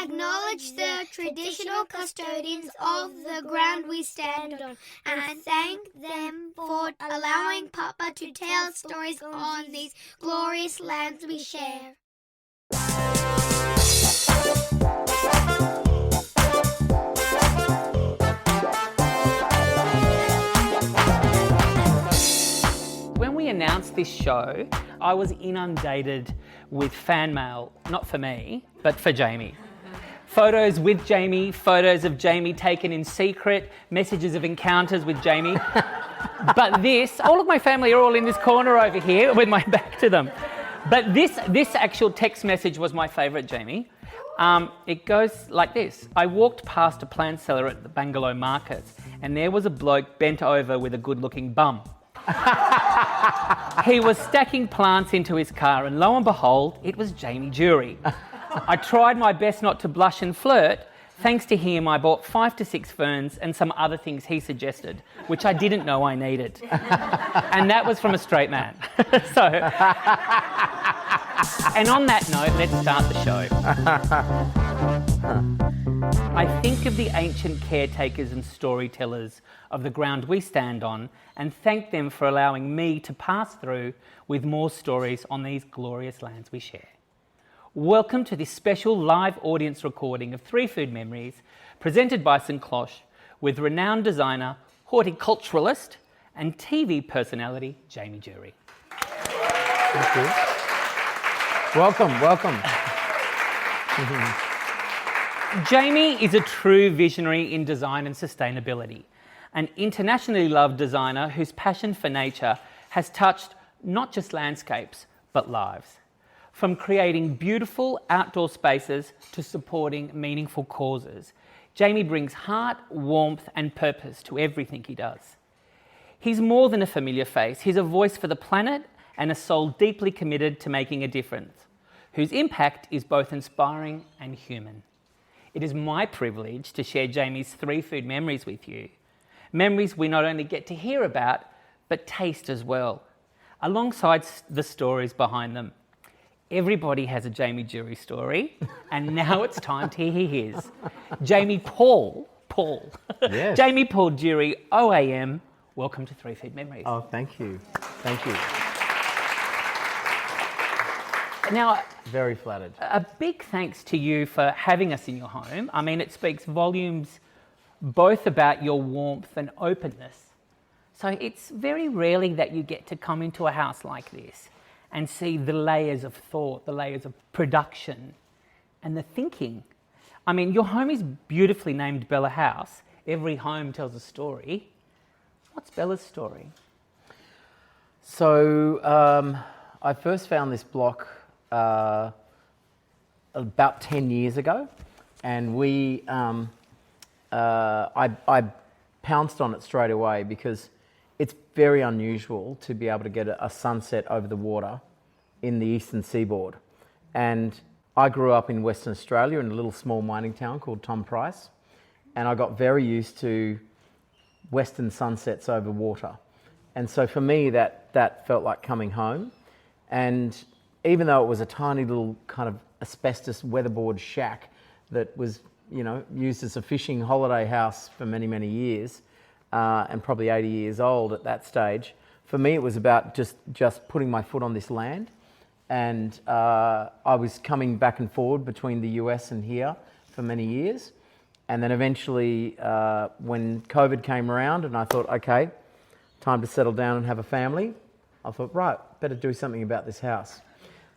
acknowledge the traditional custodians of the ground we stand on and thank them for allowing Papa to tell stories on these glorious lands we share. When we announced this show, I was inundated with fan mail, not for me, but for Jamie. Photos with Jamie, photos of Jamie taken in secret, messages of encounters with Jamie. But this, all of my family are all in this corner over here with my back to them. But this actual text message was my favourite, Jamie. It goes like this. I walked past a plant seller at the Bangalow market and there was a bloke bent over with a good-looking bum. He was stacking plants into his car and lo and behold, it was Jamie Durie. I tried my best not to blush and flirt. Thanks to him, I bought 5 to 6 ferns and some other things he suggested, which I didn't know I needed. And that was from a straight man. So, and on that note, let's start the show. I think of the ancient caretakers and storytellers of the ground we stand on and thank them for allowing me to pass through with more stories on these glorious lands we share. Welcome to this special live audience recording of 3 Food Memories presented by St. Cloche with renowned designer, horticulturalist and TV personality Jamie Durie. Thank you. Welcome. Jamie is a true visionary in design and sustainability, an internationally loved designer whose passion for nature has touched not just landscapes, but lives. From creating beautiful outdoor spaces to supporting meaningful causes, Jamie brings heart, warmth and purpose to everything he does. He's more than a familiar face. He's a voice for the planet and a soul deeply committed to making a difference, whose impact is both inspiring and human. It is my privilege to share Jamie's 3 food memories with you. Memories we not only get to hear about, but taste as well, alongside the stories behind them. Everybody has a Jamie Durie story, and now it's time to hear his. Jamie Paul. Yes. Jamie Paul Durie, OAM, welcome to 3 Food Memories. Oh, thank you. Now, Very flattered. a big thanks to you for having us in your home. I mean, it speaks volumes both about your warmth and openness. So it's very rarely that you get to come into a house like this and see the layers of thought, the layers of production and the thinking. I mean, your home is beautifully named Bella House. Every home tells a story. What's Bella's story? So I first found this block about 10 years ago, and I pounced on it straight away because it's very unusual to be able to get a sunset over the water in the eastern seaboard. And I grew up in Western Australia in a little small mining town called Tom Price, and I got very used to western sunsets over water. And so for me, that felt like coming home. And even though it was a tiny little kind of asbestos weatherboard shack that was, used as a fishing holiday house for many, many years, and probably 80 years old at that stage, for me it was about just putting my foot on this land. And I was coming back and forward between the US and here for many years. And then eventually when COVID came around and I thought, okay, time to settle down and have a family, I thought, right, better do something about this house.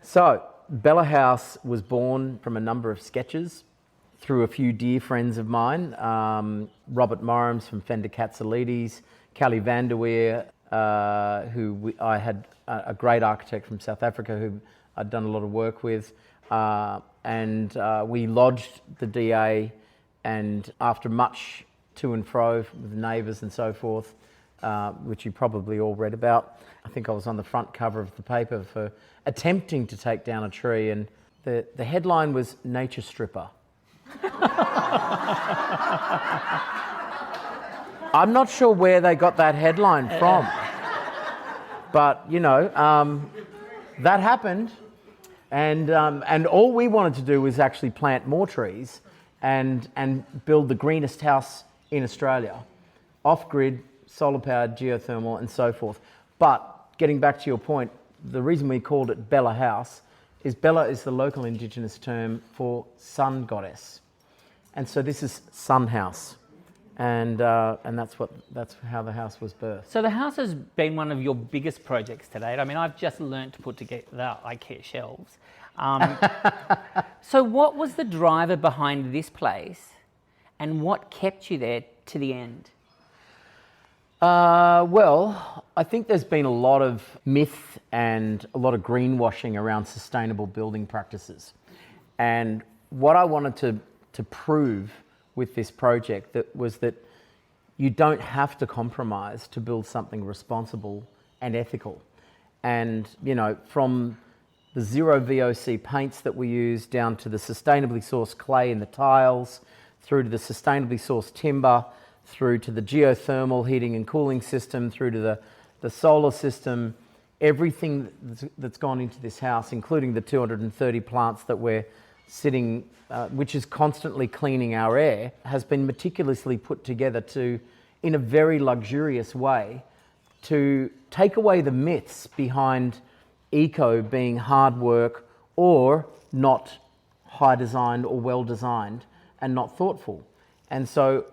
So Bella House was born from a number of sketches through a few dear friends of mine, Robert Morrams from Fender Katsalides, Callie Vanderweer, I had a great architect from South Africa who I'd done a lot of work with, and we lodged the DA, and after much to and fro with neighbours and so forth, which you probably all read about, I think I was on the front cover of the paper for attempting to take down a tree, and the headline was Nature Stripper. I'm not sure where they got that headline from, but that happened. And all we wanted to do was actually plant more trees and build the greenest house in Australia, off-grid, solar-powered, geothermal, and so forth. But getting back to your point, the reason we called it Bella House is Bella is the local Indigenous term for sun goddess. And so this is Sun House. And that's how the house was birthed. So the house has been one of your biggest projects to date. I mean, I've just learnt to put together the IKEA shelves. So what was the driver behind this place, and what kept you there to the end? Well, I think there's been a lot of myth and a lot of greenwashing around sustainable building practices. And what I wanted to prove with this project was that you don't have to compromise to build something responsible and ethical. And, from the zero VOC paints that we use down to the sustainably sourced clay in the tiles, through to the sustainably sourced timber, through to the geothermal heating and cooling system, through to the solar system, everything that's gone into this house, including the 230 plants that we're sitting, which is constantly cleaning our air, has been meticulously put together in a very luxurious way, to take away the myths behind eco being hard work or not high designed or well designed and not thoughtful. And so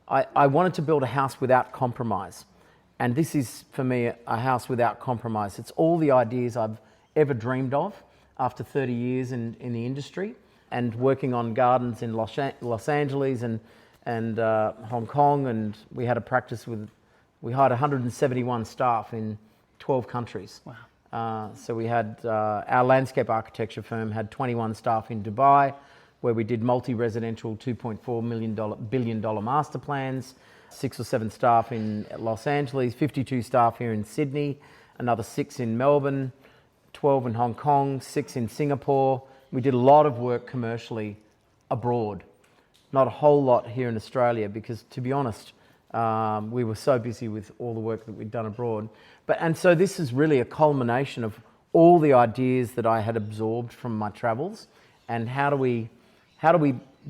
I wanted to build a house without compromise. And this is, for me, a house without compromise. It's all the ideas I've ever dreamed of after 30 years in the industry and working on gardens in Los Angeles and Hong Kong. And we had a practice we hired 171 staff in 12 countries. Wow. So we had, our landscape architecture firm had 21 staff in Dubai, where we did multi-residential $2.4 billion master plans, 6 or 7 staff in Los Angeles, 52 staff here in Sydney, another 6 in Melbourne, 12 in Hong Kong, 6 in Singapore. We did a lot of work commercially abroad, not a whole lot here in Australia, because, to be honest, we were so busy with all the work that we'd done abroad. And so this is really a culmination of all the ideas that I had absorbed from my travels, and how do we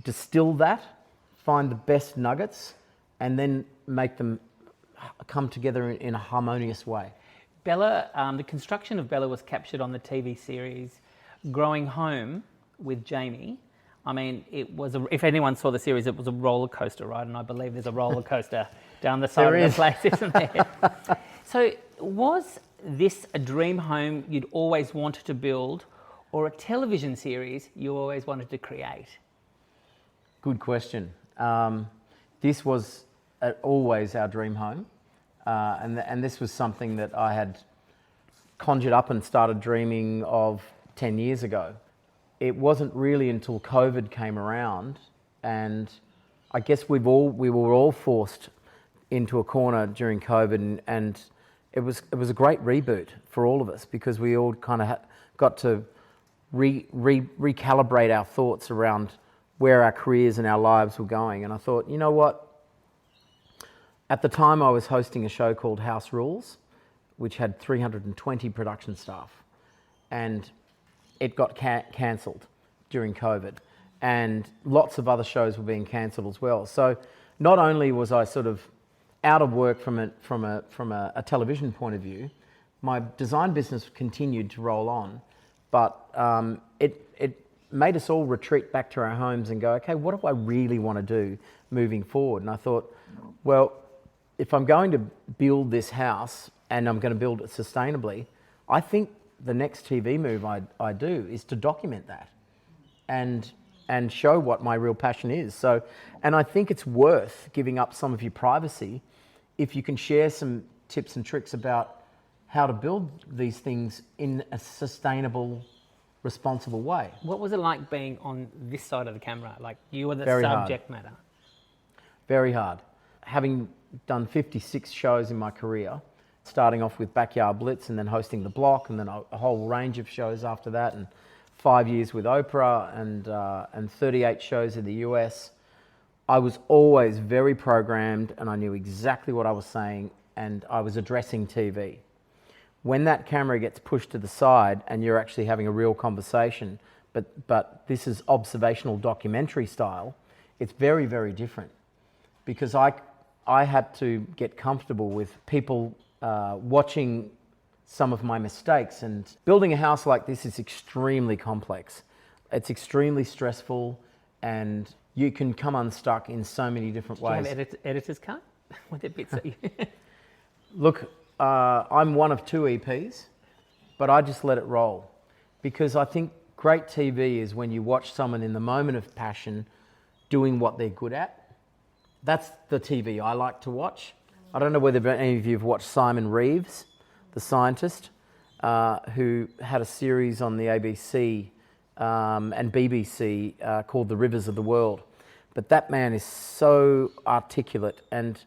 distill that, find the best nuggets, and then make them come together in a harmonious way. Bella, the construction of Bella was captured on the TV series Growing Home with Jamie. I mean, it was if anyone saw the series, it was a roller coaster ride, and I believe there's a roller coaster down the side of the place, isn't there? So was this a dream home you'd always wanted to build, or a television series you always wanted to create? Good question. This was always our dream home, and this was something that I had conjured up and started dreaming of 10 years ago. It wasn't really until COVID came around, and I guess we were all forced into a corner during COVID, and it was a great reboot for all of us, because we all kind of got to recalibrate our thoughts around where our careers and our lives were going. And I thought, you know what? At the time, I was hosting a show called House Rules, which had 320 production staff, and it got cancelled during COVID, and lots of other shows were being cancelled as well. So not only was I sort of out of work from a television point of view, my design business continued to roll on, but it made us all retreat back to our homes and go, okay, what do I really want to do moving forward? And I thought, well, if I'm going to build this house and I'm going to build it sustainably, I think the next TV move I do is to document that and show what my real passion is. So, and I think it's worth giving up some of your privacy if you can share some tips and tricks about how to build these things in a sustainable, responsible way. What was it like being on this side of the camera? Like, you were the Very subject hard. matter. Very hard. Having done 56 shows in my career, starting off with Backyard Blitz and then hosting The Block, and then a whole range of shows after that, and 5 years with Oprah, and 38 shows in the US. I was always very programmed, and I knew exactly what I was saying, and I was addressing TV. when that camera gets pushed to the side and you're actually having a real conversation, but this is observational documentary style, it's very, very different. Because I had to get comfortable with people watching some of my mistakes. And building a house like this is extremely complex. It's extremely stressful, and you can come unstuck in so many different ways. Do you have editor's cut? Were there bits that you... Look, I'm one of 2 EPs, but I just let it roll. Because I think great TV is when you watch someone in the moment of passion doing what they're good at. That's the TV I like to watch. I don't know whether any of you have watched Simon Reeves, the scientist, who had a series on the ABC and BBC called The Rivers of the World. But that man is so articulate, and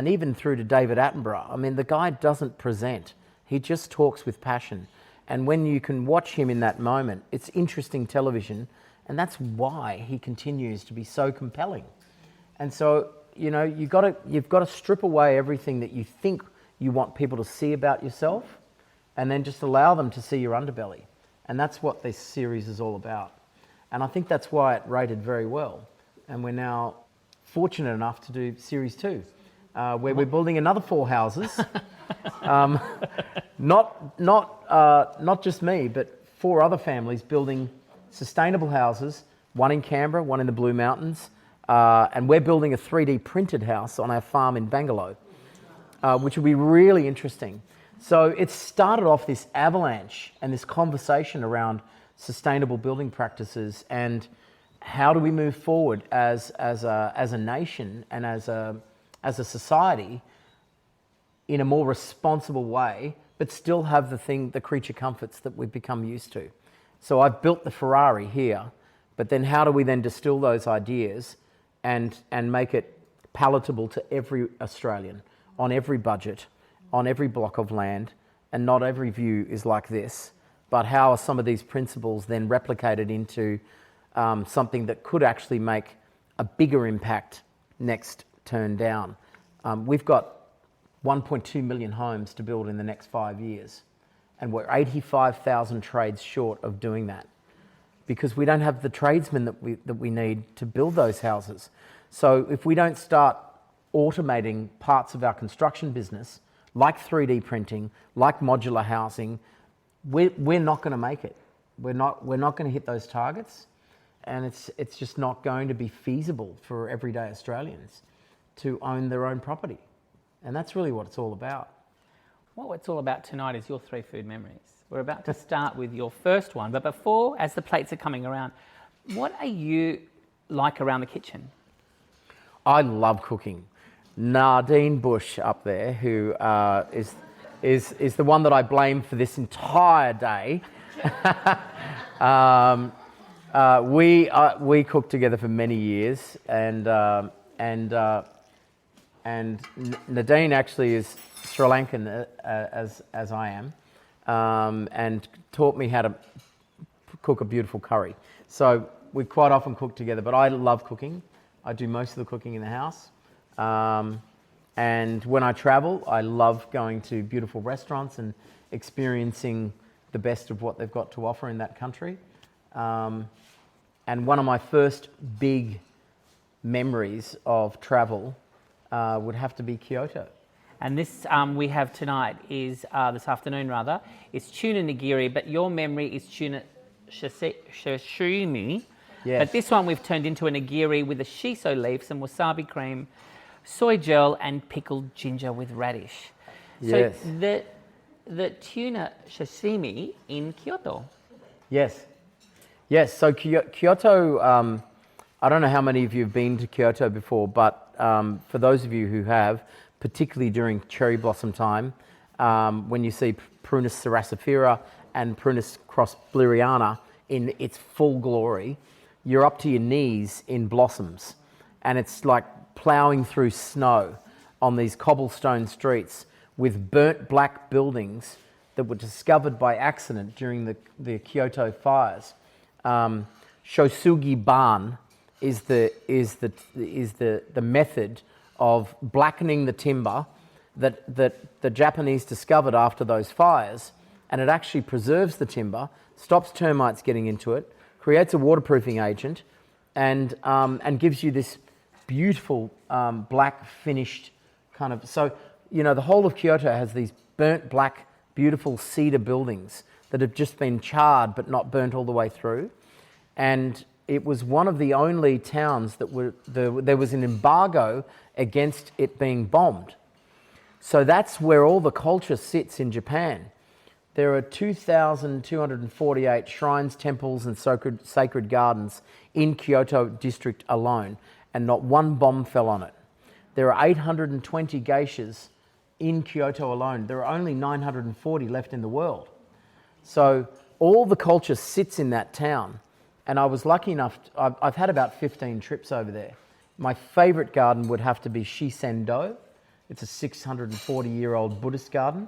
even through to David Attenborough. I mean, the guy doesn't present. He just talks with passion. And when you can watch him in that moment, it's interesting television, and that's why he continues to be so compelling. And so, you know, you've got to strip away everything that you think you want people to see about yourself, and then just allow them to see your underbelly. And that's what this series is all about. And I think that's why it rated very well. And we're now fortunate enough to do series 2, where we're building another 4 houses. Not just me, but 4 other families building sustainable houses, one in Canberra, one in the Blue Mountains, and we're building a 3D printed house on our farm in Bangalore, which will be really interesting. So it started off this avalanche and this conversation around sustainable building practices and how do we move forward as a nation and as a society in a more responsible way, but still have the creature comforts that we've become used to. So I've built the Ferrari here, but then how do we then distill those ideas and make it palatable to every Australian, on every budget, on every block of land, and not every view is like this, but how are some of these principles then replicated into something that could actually make a bigger impact next turn down. We've got 1.2 million homes to build in the next 5 years, and we're 85,000 trades short of doing that because we don't have the tradesmen that we need to build those houses. So if we don't start automating parts of our construction business, like 3D printing, like modular housing, we're not going to make it. We're not going to hit those targets, and it's just not going to be feasible for everyday Australians to own their own property. And that's really what it's all about. What it's all about tonight is your 3 food memories. We're about to start with your first one, but before, as the plates are coming around, what are you like around the kitchen? I love cooking. Nadine Bush up there, who is the one that I blame for this entire day. We cooked together for many years, and Nadine actually is Sri Lankan as I am, and taught me how to cook a beautiful curry. So we quite often cook together, but I love cooking. I do most of the cooking in the house. And when I travel, I love going to beautiful restaurants and experiencing the best of what they've got to offer in that country. And one of my first big memories of travel would have to be Kyoto. And this we have tonight is, this afternoon rather, is tuna nigiri, but your memory is tuna sashimi. Yes. But this one we've turned into a nigiri with a shiso leaf, some wasabi cream, soy gel, and pickled ginger with radish. Yes. So the tuna sashimi in Kyoto. Yes. Yes, so Kyoto, I don't know how many of you have been to Kyoto before, but for those of you who have, particularly during cherry blossom time, when you see Prunus cerasifera and Prunus crossbleriana in its full glory, you're up to your knees in blossoms, and it's like ploughing through snow on these cobblestone streets with burnt black buildings that were discovered by accident during the Kyoto fires. Shosugi ban is the method of blackening the timber that the Japanese discovered after those fires, and it actually preserves the timber, stops termites getting into it, creates a waterproofing agent, and gives you this beautiful black finished kind of... So, you know, the whole of Kyoto has these burnt black, beautiful cedar buildings that have just been charred but not burnt all the way through. And it was one of the only towns that there was an embargo against it being bombed. So that's where all the culture sits in Japan. There are 2,248 shrines, temples, and sacred gardens in Kyoto district alone, and not one bomb fell on it. There are 820 geishas in Kyoto alone. There are only 940 left in the world. So all the culture sits in that town. And I was lucky enough, I've had about 15 trips over there. My favourite garden would have to be Shisendo. It's a 640-year-old Buddhist garden,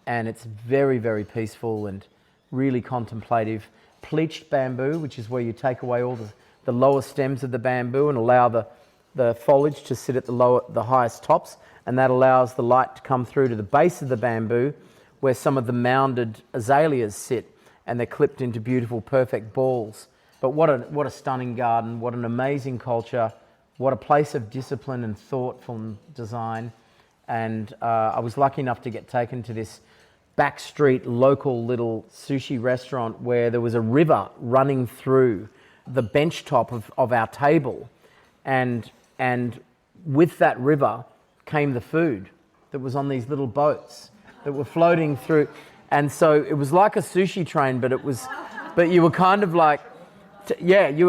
and it's very, very peaceful and really contemplative. Pleached bamboo, which is where you take away all the lower stems of the bamboo and allow the foliage to sit at the highest tops, and that allows the light to come through to the base of the bamboo where some of the mounded azaleas sit, and they're clipped into beautiful, perfect balls. But what a stunning garden, what an amazing culture, what a place of discipline and thoughtful design. And I was lucky enough to get taken to this backstreet local little sushi restaurant where there was a river running through the bench top of our table. And with that river came the food that was on these little boats that were floating through. And so it was like a sushi train, but you were kind of like, you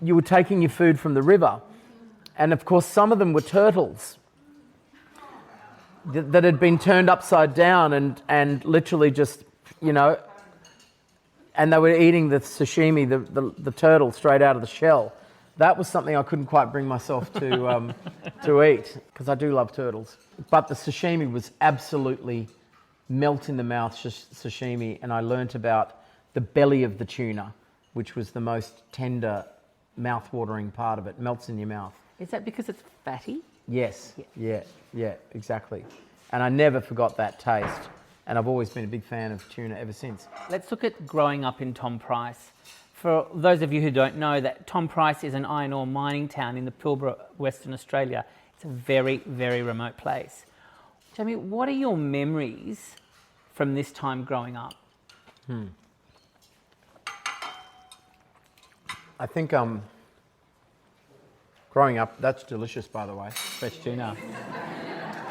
were taking your food from the river. And of course, some of them were turtles that had been turned upside down and literally just, you know, and they were eating the sashimi, the turtle, straight out of the shell. That was something I couldn't quite bring myself to eat, because I do love turtles. But the sashimi was absolutely melt in the mouth sashimi, and I learnt about the belly of the tuna, which was the most tender, mouth-watering part of it. Melts in your mouth. Is that because it's fatty? Yes. Yeah, exactly. And I never forgot that taste. And I've always been a big fan of tuna ever since. Let's look at growing up in Tom Price. For those of you who don't know, that Tom Price is an iron ore mining town in the Pilbara, Western Australia. It's a very, very remote place. Jamie, what are your memories from this time growing up? I think growing up, that's delicious, by the way. Fresh tuna.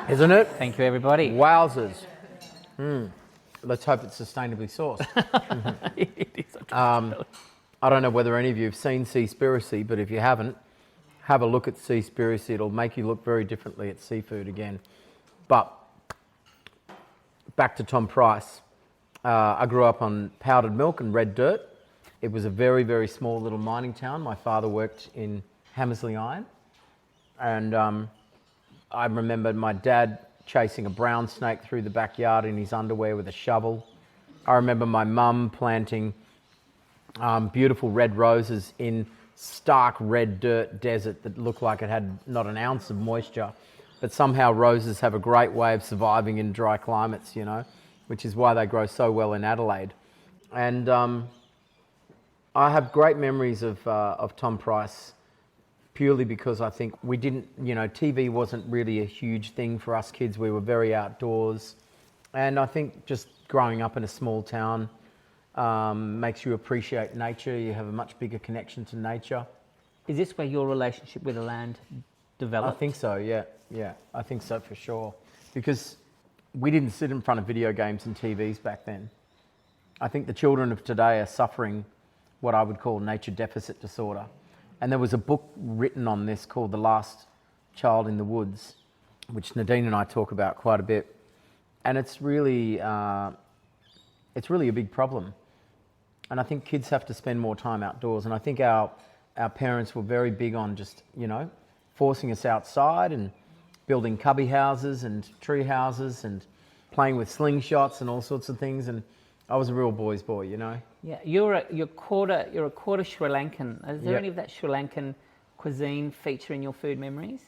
Isn't it? Thank you, everybody. Wowzers. Let's hope it's sustainably sourced. It is. I don't know whether any of you have seen Seaspiracy, but if you haven't, have a look at Seaspiracy. It'll make you look very differently at seafood again. But back to Tom Price. I grew up on powdered milk and red dirt. It was a very, very small little mining town. My father worked in Hammersley Iron. And I remember my dad chasing a brown snake through the backyard in his underwear with a shovel. I remember my mum planting beautiful red roses in stark red dirt desert that looked like it had not an ounce of moisture. But somehow roses have a great way of surviving in dry climates, you know, which is why they grow so well in Adelaide. And I have great memories of Tom Price, purely because I think we didn't, you know, TV wasn't really a huge thing for us kids. We were very outdoors. And I think just growing up in a small town makes you appreciate nature. You have a much bigger connection to nature. Is this where your relationship with the land developed? I think so, yeah. I think so for sure. Because we didn't sit in front of video games and TVs back then. I think the children of today are suffering what I would call nature deficit disorder. And there was a book written on this called The Last Child in the Woods, which Nadine and I talk about quite a bit. And it's really a big problem. And I think kids have to spend more time outdoors. And I think our parents were very big on just, you know, forcing us outside and building cubby houses and tree houses and playing with slingshots and all sorts of things. And I was a real boy's boy, you know. Yeah, you're a quarter Sri Lankan. Is there Yep. any of that Sri Lankan cuisine feature in your food memories?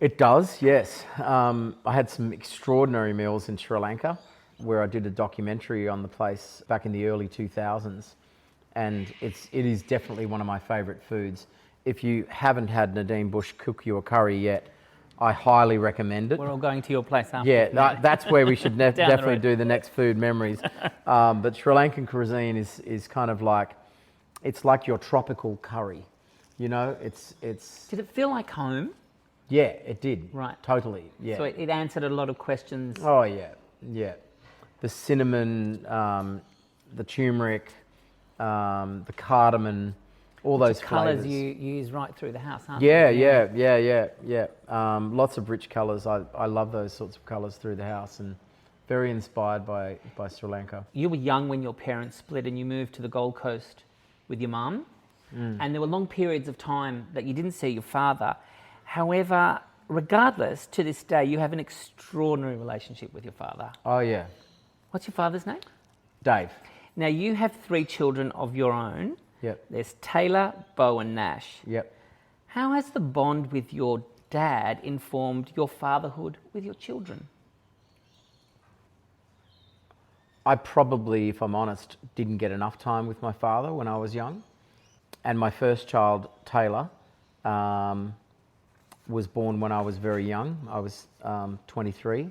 It does, yes. I had some extraordinary meals in Sri Lanka where I did a documentary on the place back in the early 2000s, and it is definitely one of my favourite foods. If you haven't had Nadine Bush cook you a curry yet, I highly recommend it. We're all going to your place after. Yeah, that's where we should definitely road. do the next food memories. But Sri Lankan cuisine is kind of like, it's like your tropical curry. You know, it's. Did it feel like home? Yeah, it did. Right. Totally. Yeah. So it answered a lot of questions. Oh yeah, yeah. The cinnamon, the turmeric, the cardamom, all those colours flavours. you use right through the house, aren't Yeah, they? yeah. Lots of rich colours. I love those sorts of colours through the house, and very inspired by Sri Lanka. You were young when your parents split and you moved to the Gold Coast with your mum. And there were long periods of time that you didn't see your father. However, regardless, to this day, you have an extraordinary relationship with your father. Oh yeah. What's your father's name? Dave. Now, you have 3 children of your own. Yep. There's Taylor, Bo and Nash. Yep. How has the bond with your dad informed your fatherhood with your children? I probably, if I'm honest, didn't get enough time with my father when I was young. And my first child, Taylor, was born when I was very young. I was 23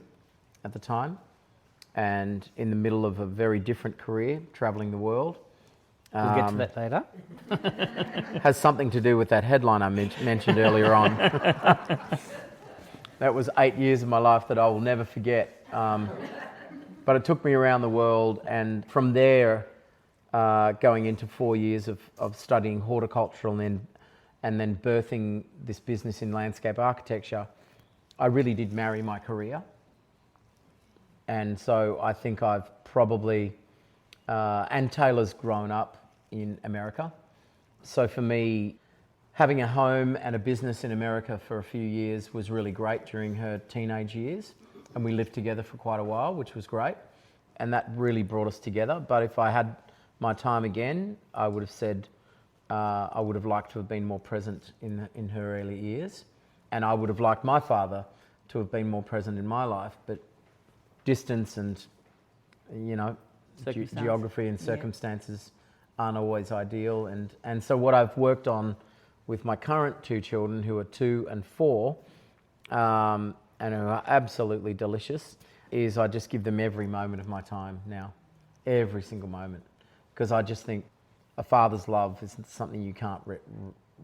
at the time, and in the middle of a very different career, travelling the world. We'll get to that later. Has something to do with that headline I mentioned earlier on. That was 8 years of my life that I will never forget. But it took me around the world, and from there, going into 4 years of studying horticulture and then birthing this business in landscape architecture, I really did marry my career. And so I think I've probably, and Taylor's grown up in America. So for me, having a home and a business in America for a few years was really great during her teenage years. And we lived together for quite a while, which was great. And that really brought us together. But if I had my time again, I would have said I would have liked to have been more present in her early years, and I would have liked my father to have been more present in my life. But distance and geography and circumstances aren't always ideal. And so what I've worked on with my current 2 children, who are 2 and 4, and who are absolutely delicious, is I just give them every moment of my time now, every single moment. Because I just think a father's love is something you can't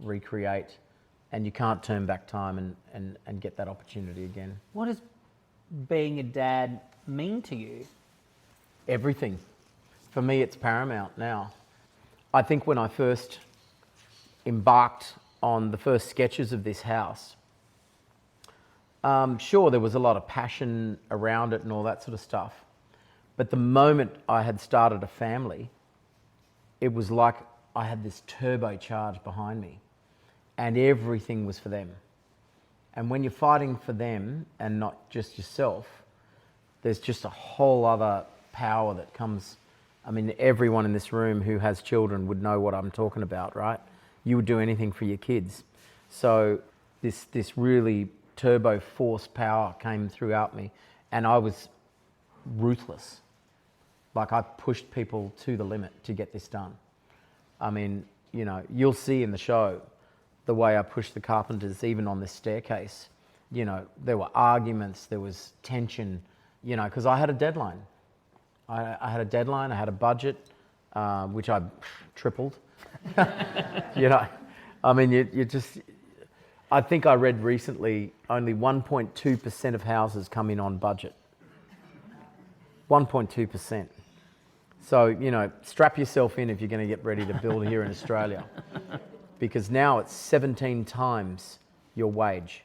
recreate, and you can't turn back time and get that opportunity again. What does being a dad mean to you? Everything. For me, it's paramount now. I think when I first embarked on the first sketches of this house, sure, there was a lot of passion around it and all that sort of stuff. But the moment I had started a family, it was like I had this turbocharge behind me, and everything was for them. And when you're fighting for them and not just yourself, there's just a whole other power that comes. I mean, everyone in this room who has children would know what I'm talking about, right? You would do anything for your kids. So this really turbo force power came throughout me, and I was ruthless. Like, I pushed people to the limit to get this done. I mean, you'll see in the show the way I pushed the carpenters, even on this staircase. There were arguments, there was tension, because I had a deadline. I had a deadline, I had a budget, which I tripled. I mean, you just... I think I read recently only 1.2% of houses come in on budget. 1.2%. So, strap yourself in if you're going to get ready to build here in Australia. Because now it's 17 times your wage.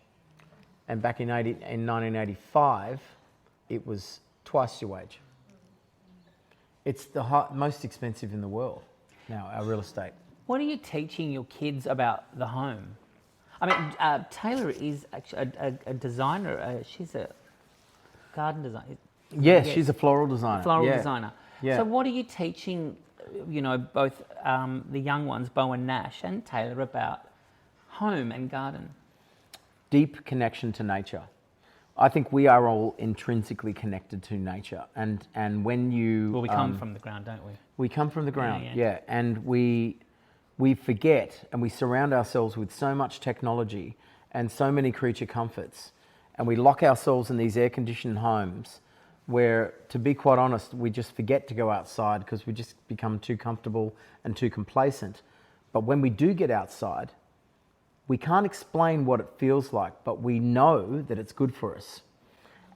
And back in 1985, it was twice your wage. It's the most expensive in the world now, our real estate. What are you teaching your kids about the home? I mean, Taylor is actually a designer. She's a garden designer. Yes, she's a floral designer. Floral designer. Yeah. So what are you teaching, both the young ones, Bo and Nash, and Taylor, about home and garden? deep connection to nature. I think we are all intrinsically connected to nature, and when you Well, we come from the ground, don't we? we come from the ground, Yeah. and we forget and we surround ourselves with so much technology and so many creature comforts, and we lock ourselves in these air-conditioned homes where, to be quite honest, we just forget to go outside because we just become too comfortable and too complacent. But when we do get outside, we can't explain what it feels like, but we know that it's good for us.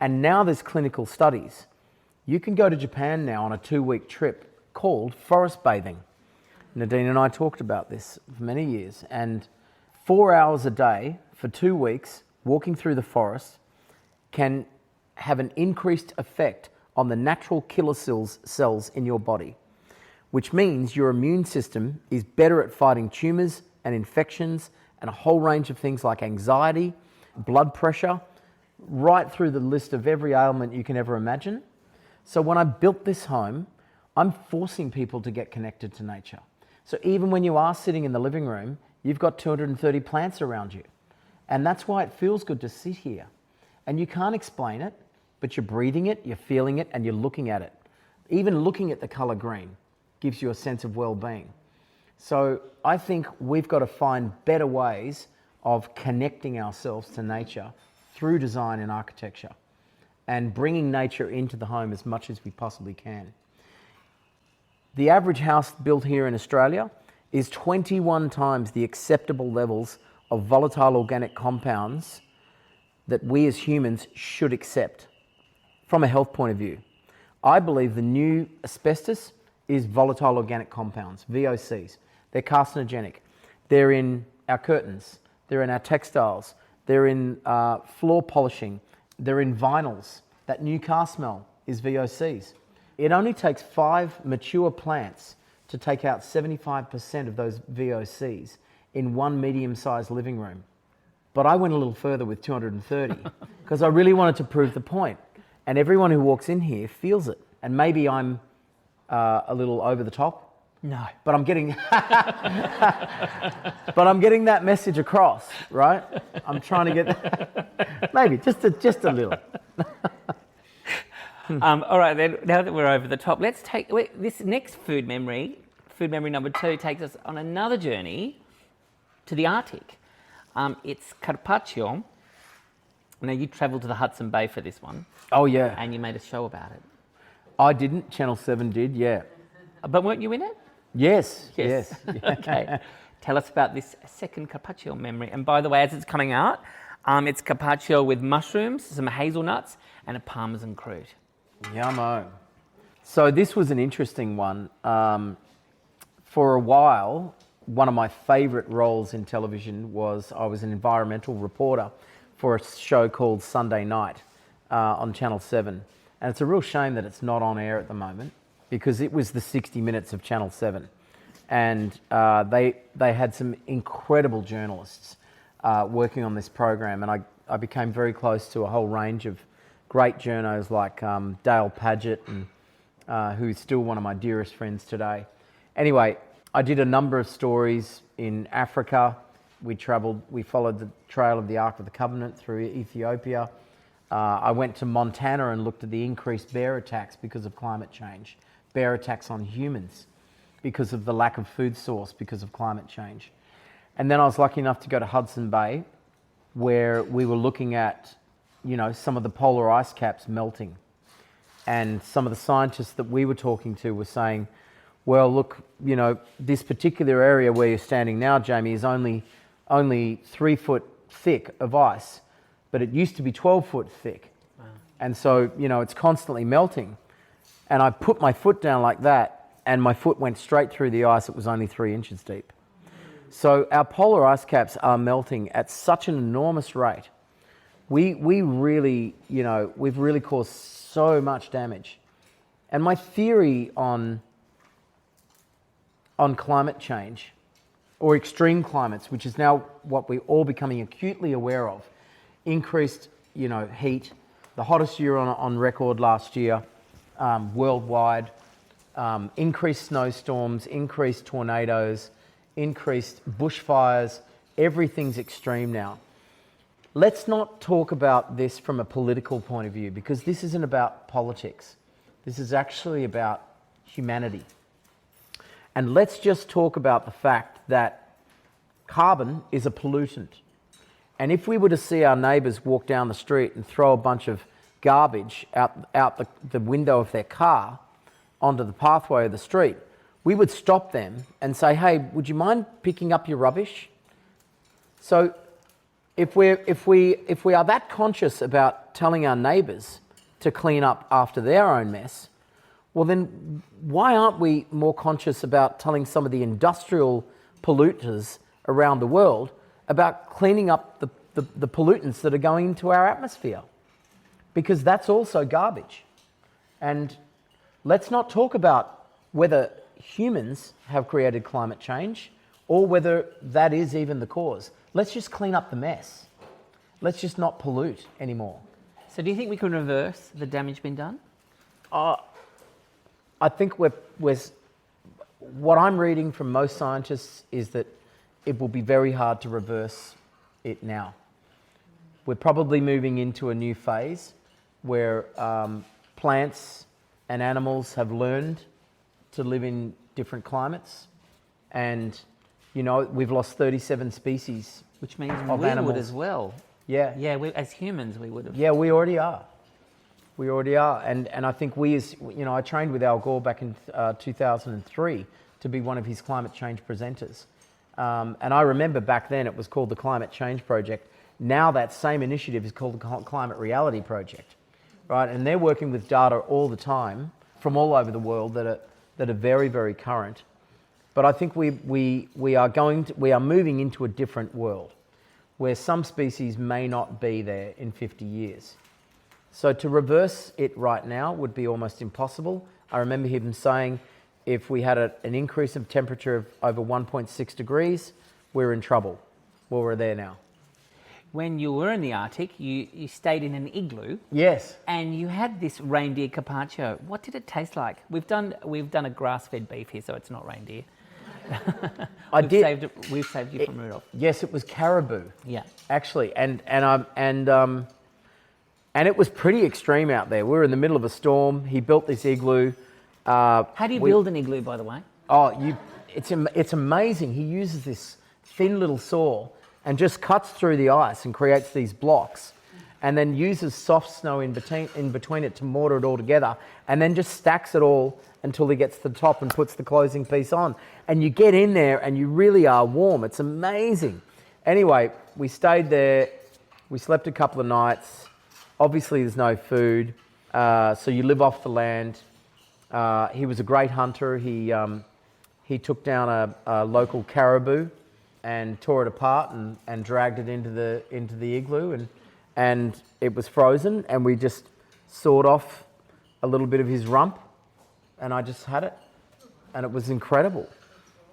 And now there's clinical studies. You can go to Japan now on a 2-week trip called forest bathing. Nadine and I talked about this for many years. And 4 hours a day for 2 weeks, walking through the forest, can have an increased effect on the natural killer cells in your body, which means your immune system is better at fighting tumours and infections and a whole range of things like anxiety, blood pressure, right through the list of every ailment you can ever imagine. So when I built this home, I'm forcing people to get connected to nature. So even when you are sitting in the living room, you've got 230 plants around you. And that's why it feels good to sit here. And you can't explain it, but you're breathing it, you're feeling it, and you're looking at it. Even looking at the colour green gives you a sense of well-being. So I think we've got to find better ways of connecting ourselves to nature through design and architecture, and bringing nature into the home as much as we possibly can. The average house built here in Australia is 21 times the acceptable levels of volatile organic compounds that we as humans should accept from a health point of view. I believe the new asbestos is volatile organic compounds, VOCs. They're carcinogenic. They're in our curtains. They're in our textiles. They're in floor polishing. They're in vinyls. That new car smell is VOCs. It only takes 5 mature plants to take out 75% of those VOCs in one medium-sized living room. But I went a little further with 230 because I really wanted to prove the point. And everyone who walks in here feels it. And maybe I'm a little over the top. No. But I'm getting that message across, right? I'm trying to get maybe just a little. All right, then, now that we're over the top, let's take this next food memory number 2 takes us on another journey to the Arctic. It's carpaccio. Now, you travelled to the Hudson Bay for this one. Oh, yeah. And you made a show about it. I didn't. Channel 7 did, yeah. But weren't you in it? Yes. Okay. Tell us about this second carpaccio memory. And by the way, as it's coming out, it's carpaccio with mushrooms, some hazelnuts, and a parmesan croûte. Yummo. So this was an interesting one. For a while, one of my favourite roles in television was I was an environmental reporter for a show called Sunday Night on Channel 7. And it's a real shame that it's not on air at the moment, because it was the 60 Minutes of Channel 7. And they had some incredible journalists working on this program. And I became very close to a whole range of great journos like Dale Padgett, and who's still one of my dearest friends today. Anyway, I did a number of stories in Africa. We followed the trail of the Ark of the Covenant through Ethiopia. I went to Montana and looked at the increased bear attacks because of climate change. Bear attacks on humans because of the lack of food source because of climate change. And then I was lucky enough to go to Hudson Bay, where we were looking at, some of the polar ice caps melting. And some of the scientists that we were talking to were saying, well, look, this particular area where you're standing now, Jamie, is only 3 foot thick of ice, but it used to be 12 foot thick. Wow. And so, it's constantly melting. And I put my foot down like that, and my foot went straight through the ice. It was only 3 inches deep. So our polar ice caps are melting at such an enormous rate. We really, we've really caused so much damage. And my theory on climate change, or extreme climates, which is now what we're all becoming acutely aware of, increased, heat, the hottest year on record last year, worldwide, increased snowstorms, increased tornadoes, increased bushfires. Everything's extreme now. let's not talk about this from a political point of view, because this isn't about politics. This is actually about humanity. And let's just talk about the fact that carbon is a pollutant. And if we were to see our neighbours walk down the street and throw a bunch of garbage out the window of their car onto the pathway of the street, we would stop them and say, hey, would you mind picking up your rubbish? So if we are that conscious about telling our neighbours to clean up after their own mess, well then why aren't we more conscious about telling some of the industrial polluters around the world about cleaning up the pollutants that are going into our atmosphere? Because that's also garbage. And let's not talk about whether humans have created climate change or whether that is even the cause. Let's just clean up the mess. Let's just not pollute anymore. So do you think we can reverse the damage being done? I think what I'm reading from most scientists is that it will be very hard to reverse it now. We're probably moving into a new phase where plants and animals have learned to live in different climates, and we've lost 37 species, which means of we animals would as well. Yeah, as humans we would have. Yeah, we already are. We already are, and I think we as I trained with Al Gore back in 2003 to be one of his climate change presenters, and I remember back then it was called the Climate Change Project. Now that same initiative is called the Climate Reality Project, right? And they're working with data all the time from all over the world that are very, very current. But I think we are moving into a different world where some species may not be there in 50 years. So to reverse it right now would be almost impossible. I remember him saying if we had an increase of temperature of over 1.6 degrees, we're in trouble. Well, we're there now. When you were in the Arctic, you stayed in an igloo. Yes. And you had this reindeer carpaccio. What did it taste like? We've done a grass-fed beef here, so it's not reindeer. We've saved you from Rudolph. Yes, it was caribou. Yeah. Actually, and it was pretty extreme out there. We were in the middle of a storm. He built this igloo. How do you build an igloo, by the way? It's amazing. He uses this thin little saw and just cuts through the ice and creates these blocks, and then uses soft snow in between it to mortar it all together, and then just stacks it all until he gets to the top and puts the closing piece on. And you get in there and you really are warm. It's amazing. Anyway, we stayed there. We slept a couple of nights. Obviously, there's no food, so you live off the land. He was a great hunter. He took down a local caribou and tore it apart and dragged it into the igloo, and it was frozen, and we just sawed off a little bit of his rump, and I just had it, and it was incredible.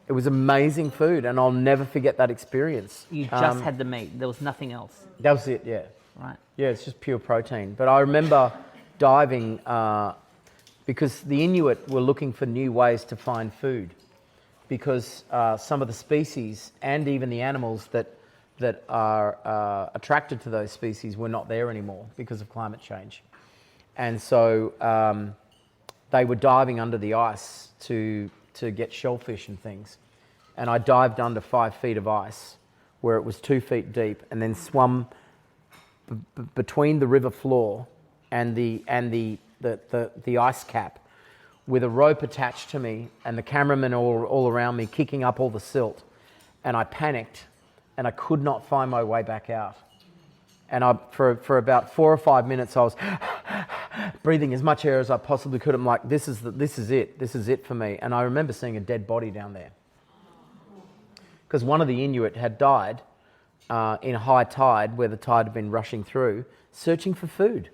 It was amazing food, and I'll never forget that experience. You just had the meat. There was nothing else. That was it, yeah. Right. Yeah, it's just pure protein. But I remember diving because the Inuit were looking for new ways to find food, because some of the species and even the animals that are attracted to those species were not there anymore because of climate change. And so they were diving under the ice to get shellfish and things. And I dived under 5 feet of ice where it was 2 feet deep, and then swum between the river floor and the ice cap with a rope attached to me, and the cameramen all around me kicking up all the silt. And I panicked, and I could not find my way back out. And for about 4 or 5 minutes, I was breathing as much air as I possibly could. I'm like, this is it for me. And I remember seeing a dead body down there, because one of the Inuit had died in high tide, where the tide had been rushing through, searching for food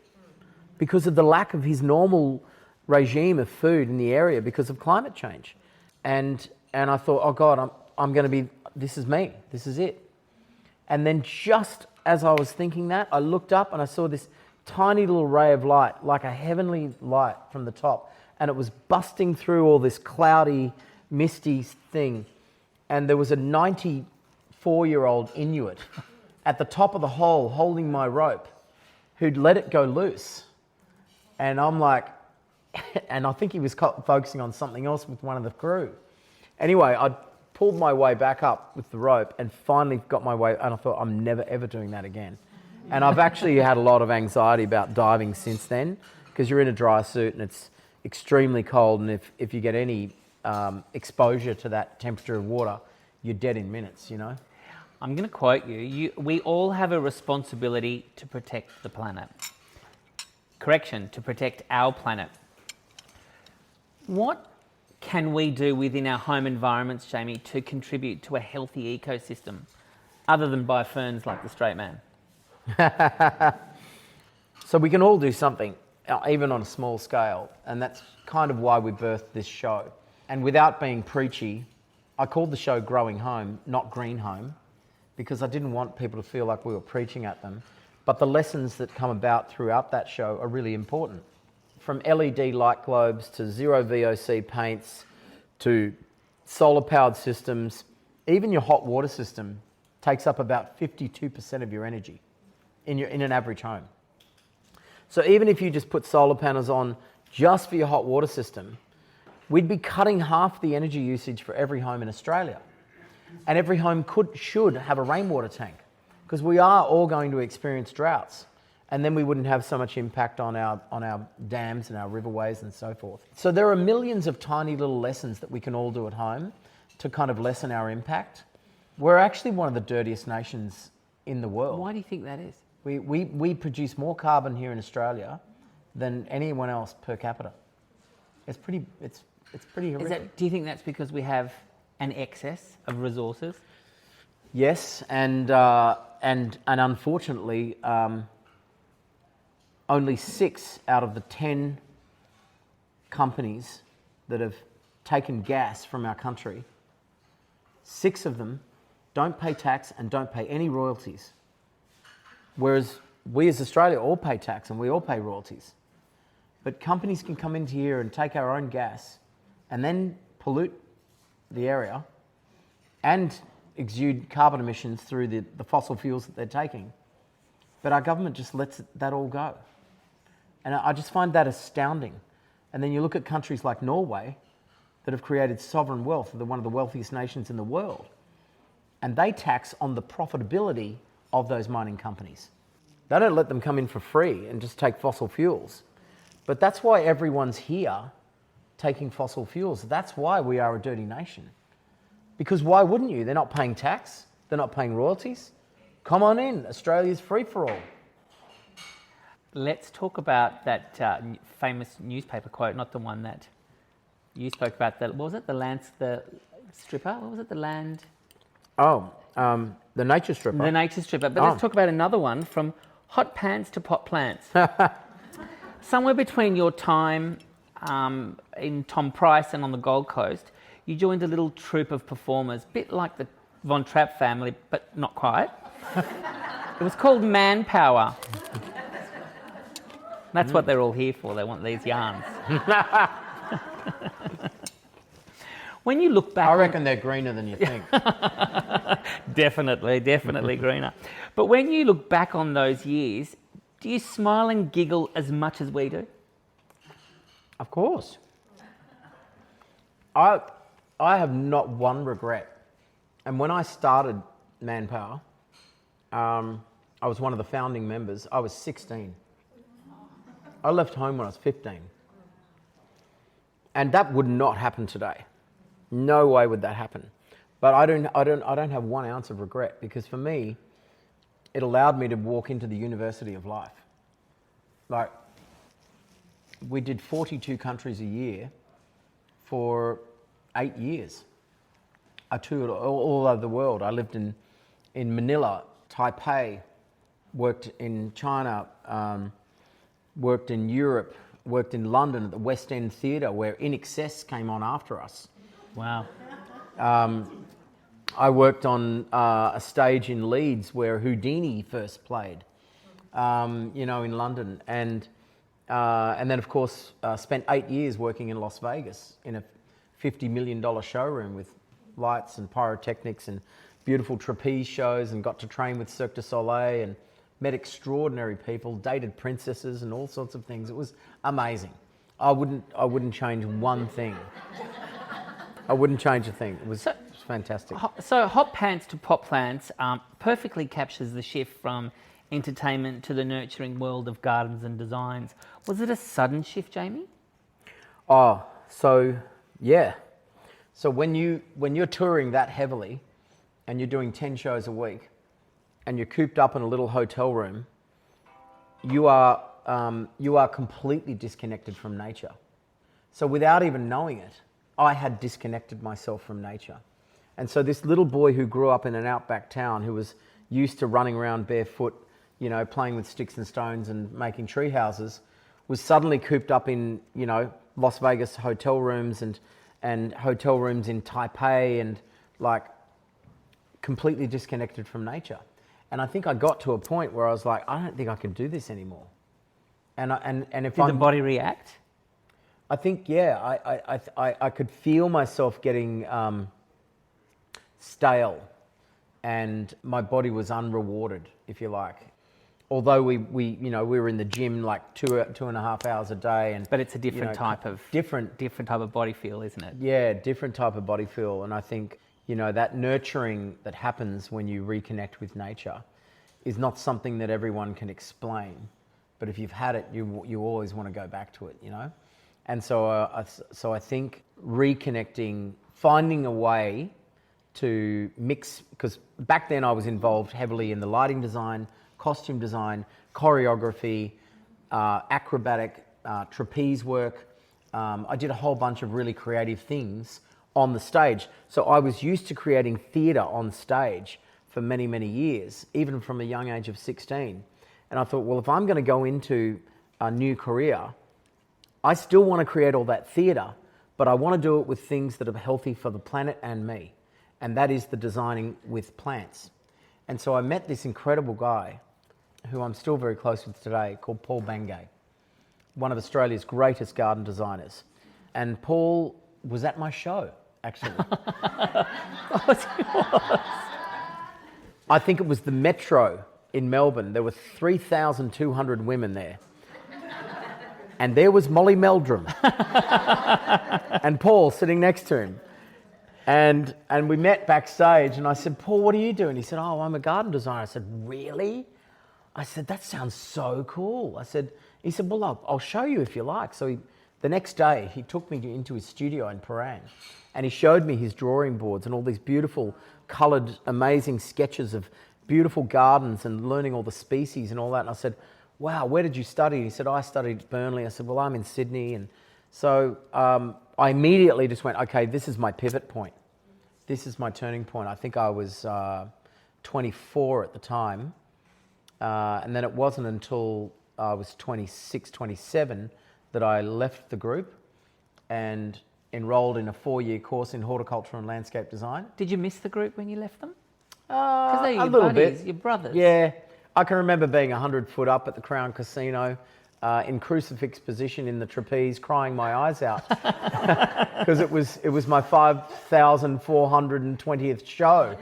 because of the lack of his normal regime of food in the area because of climate change. And I thought, oh God, I'm going to be, this is me, this is it. And then just as I was thinking that, I looked up and I saw this tiny little ray of light, like a heavenly light from the top, and it was busting through all this cloudy, misty thing. And there was a 94-year-old Inuit at the top of the hole holding my rope who'd let it go loose. And I'm like, and I think he was focusing on something else with one of the crew. Anyway, I pulled my way back up with the rope and finally got my way, and I thought, I'm never ever doing that again. And I've actually had a lot of anxiety about diving since then, because you're in a dry suit and it's extremely cold, and if you get any exposure to that temperature of water, you're dead in minutes, you know? I'm going to quote you. We all have a responsibility to protect the planet. Correction, to protect our planet. What can we do within our home environments, Jamie, to contribute to a healthy ecosystem, other than buy ferns like the straight man? So we can all do something, even on a small scale, and that's kind of why we birthed this show. And without being preachy, I called the show Growing Home, not Green Home, because I didn't want people to feel like we were preaching at them. But the lessons that come about throughout that show are really important. From LED light globes to zero VOC paints to solar powered systems, even your hot water system takes up about 52% of your energy in an average home. So even if you just put solar panels on just for your hot water system, we'd be cutting half the energy usage for every home in Australia. And every home should have a rainwater tank, because we are all going to experience droughts. And then we wouldn't have so much impact on our dams and our riverways and so forth. So there are millions of tiny little lessons that we can all do at home to kind of lessen our impact. We're actually one of the dirtiest nations in the world. Why do you think that is? We produce more carbon here in Australia than anyone else per capita. It's pretty horrific. Do you think that's because we have an excess of resources? Yes, and unfortunately, only 6 out of the 10 companies that have taken gas from our country, 6 of them don't pay tax and don't pay any royalties. Whereas we as Australia all pay tax and we all pay royalties. But companies can come into here and take our own gas and then pollute the area and exude carbon emissions through the fossil fuels that they're taking. But our government just lets that all go. And I just find that astounding. And then you look at countries like Norway that have created sovereign wealth. They're one of the wealthiest nations in the world. And they tax on the profitability of those mining companies. They don't let them come in for free and just take fossil fuels. But that's why everyone's here taking fossil fuels. That's why we are a dirty nation. Because why wouldn't you? They're not paying tax. They're not paying royalties. Come on in. Australia's free for all. Let's talk about that famous newspaper quote, not the one that you spoke about. What was it? The stripper? What was it? The land... Oh, the nature stripper. The nature stripper. But let's talk about another one, from hot pants to pot plants. Somewhere between your time in Tom Price and on the Gold Coast, you joined a little troupe of performers, a bit like the Von Trapp family, but not quite. It was called Manpower. That's what they're all here for. They want these yarns. When you look back... I reckon they're greener than you think. Definitely greener. But when you look back on those years, do you smile and giggle as much as we do? Of course. I have not one regret. And when I started Manpower, I was one of the founding members. I was 16. I left home when I was 15. And that would not happen today. No way would that happen. But I don't have 1 ounce of regret, because for me, it allowed me to walk into the university of life. Like, we did 42 countries a year for 8 years. I toured all over the world. I lived in Manila, Taipei, worked in China, worked in Europe, worked in London at the West End Theatre, where In Excess came on after us. Wow. I worked on a stage in Leeds where Houdini first played, in London. And then, of course, spent 8 years working in Las Vegas in a $50 million showroom with lights and pyrotechnics and beautiful trapeze shows and got to train with Cirque du Soleil and met extraordinary people, dated princesses and all sorts of things. It was amazing. I wouldn't change one thing. I wouldn't change a thing. It was fantastic. So Hot Pants to Pot Plants perfectly captures the shift from entertainment to the nurturing world of gardens and designs. Was it a sudden shift, Jamie? Oh, so yeah. So when you're touring that heavily and you're doing 10 shows a week and you're cooped up in a little hotel room, you are completely disconnected from nature. So without even knowing it, I had disconnected myself from nature. And so this little boy who grew up in an outback town, who was used to running around barefoot, you know, playing with sticks and stones and making tree houses, was suddenly cooped up in, you know, Las Vegas hotel rooms and hotel rooms in Taipei, and like completely disconnected from nature. And I think I got to a point where I was like, I don't think I can do this anymore. And if Did the body react? I think, yeah, I could feel myself getting stale, and my body was unrewarded, if you like. Although we were in the gym like 2.5 hours a day, But it's a different type of body feel, isn't it? Yeah, different type of body feel. And I think, you know, that nurturing that happens when you reconnect with nature is not something that everyone can explain. But if you've had it, you always want to go back to it, you know? And so I think reconnecting, finding a way to mix, because back then I was involved heavily in the lighting design, costume design, choreography, acrobatic, trapeze work. I did a whole bunch of really creative things on the stage. So I was used to creating theatre on stage for many, many years, even from a young age of 16. And I thought, well, if I'm going to go into a new career, I still want to create all that theatre, but I want to do it with things that are healthy for the planet and me. And that is the designing with plants. And so I met this incredible guy who I'm still very close with today, called Paul Bangay, one of Australia's greatest garden designers. And Paul was at my show, actually. I think it was the Metro in Melbourne. There were 3,200 women there. And there was Molly Meldrum and Paul sitting next to him. And we met backstage, and I said, Paul, what do you do? And he said, oh, I'm a garden designer. I said, really? I said, that sounds so cool. He said, well, I'll show you if you like. So the next day, he took me into his studio in Parang, and he showed me his drawing boards and all these beautiful, coloured, amazing sketches of beautiful gardens and learning all the species and all that. And I said, wow, where did you study? He said, I studied at Burnley. I said, well, I'm in Sydney. And so I immediately just went, okay, this is my pivot point. This is my turning point. I think I was 24 at the time. And then it wasn't until I was 26, 27 that I left the group and enrolled in a 4-year course in horticulture and landscape design. Did you miss the group when you left them? Because they're your a little buddies, bit. your brothers. Yeah. I can remember being 100 foot up at the Crown Casino in crucifix position in the trapeze, crying my eyes out because it was my 5,420th show.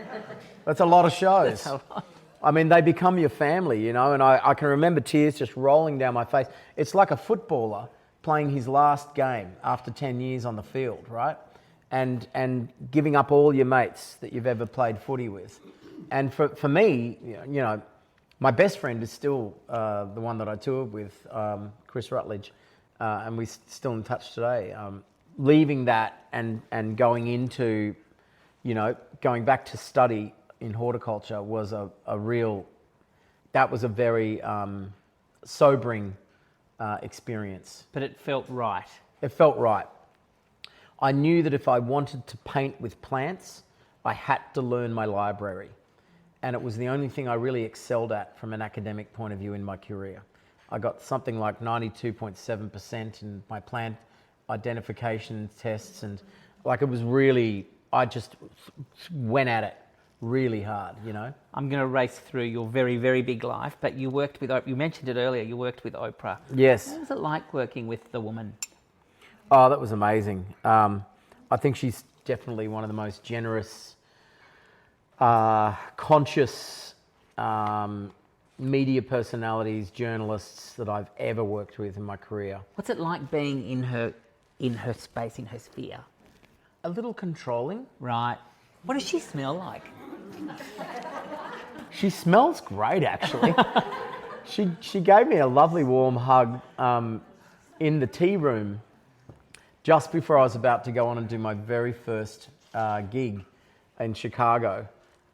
That's a lot of shows. That's a lot. I mean, they become your family, you know, and I can remember tears just rolling down my face. It's like a footballer playing his last game after 10 years on the field, right? And giving up all your mates that you've ever played footy with. And for me, you know, my best friend is still the one that I toured with, Chris Rutledge, and we're still in touch today. Leaving that and going into, you know, going back to study in horticulture was a very sobering experience. But it felt right. It felt right. I knew that if I wanted to paint with plants, I had to learn my library. And it was the only thing I really excelled at from an academic point of view in my career. I got something like 92.7% in my plant identification tests, and like it was really, I just went at it really hard, you know. I'm going to race through your very, very big life, but you worked with, you mentioned it earlier, you worked with Oprah. Yes. What was it like working with the woman? Oh, that was amazing. I think she's definitely one of the most generous conscious media personalities, journalists that I've ever worked with in my career. What's it like being in her space, in her sphere? A little controlling. Right. What does she smell like? She smells great, actually. She gave me a lovely warm hug in the tea room just before I was about to go on and do my very first gig in Chicago.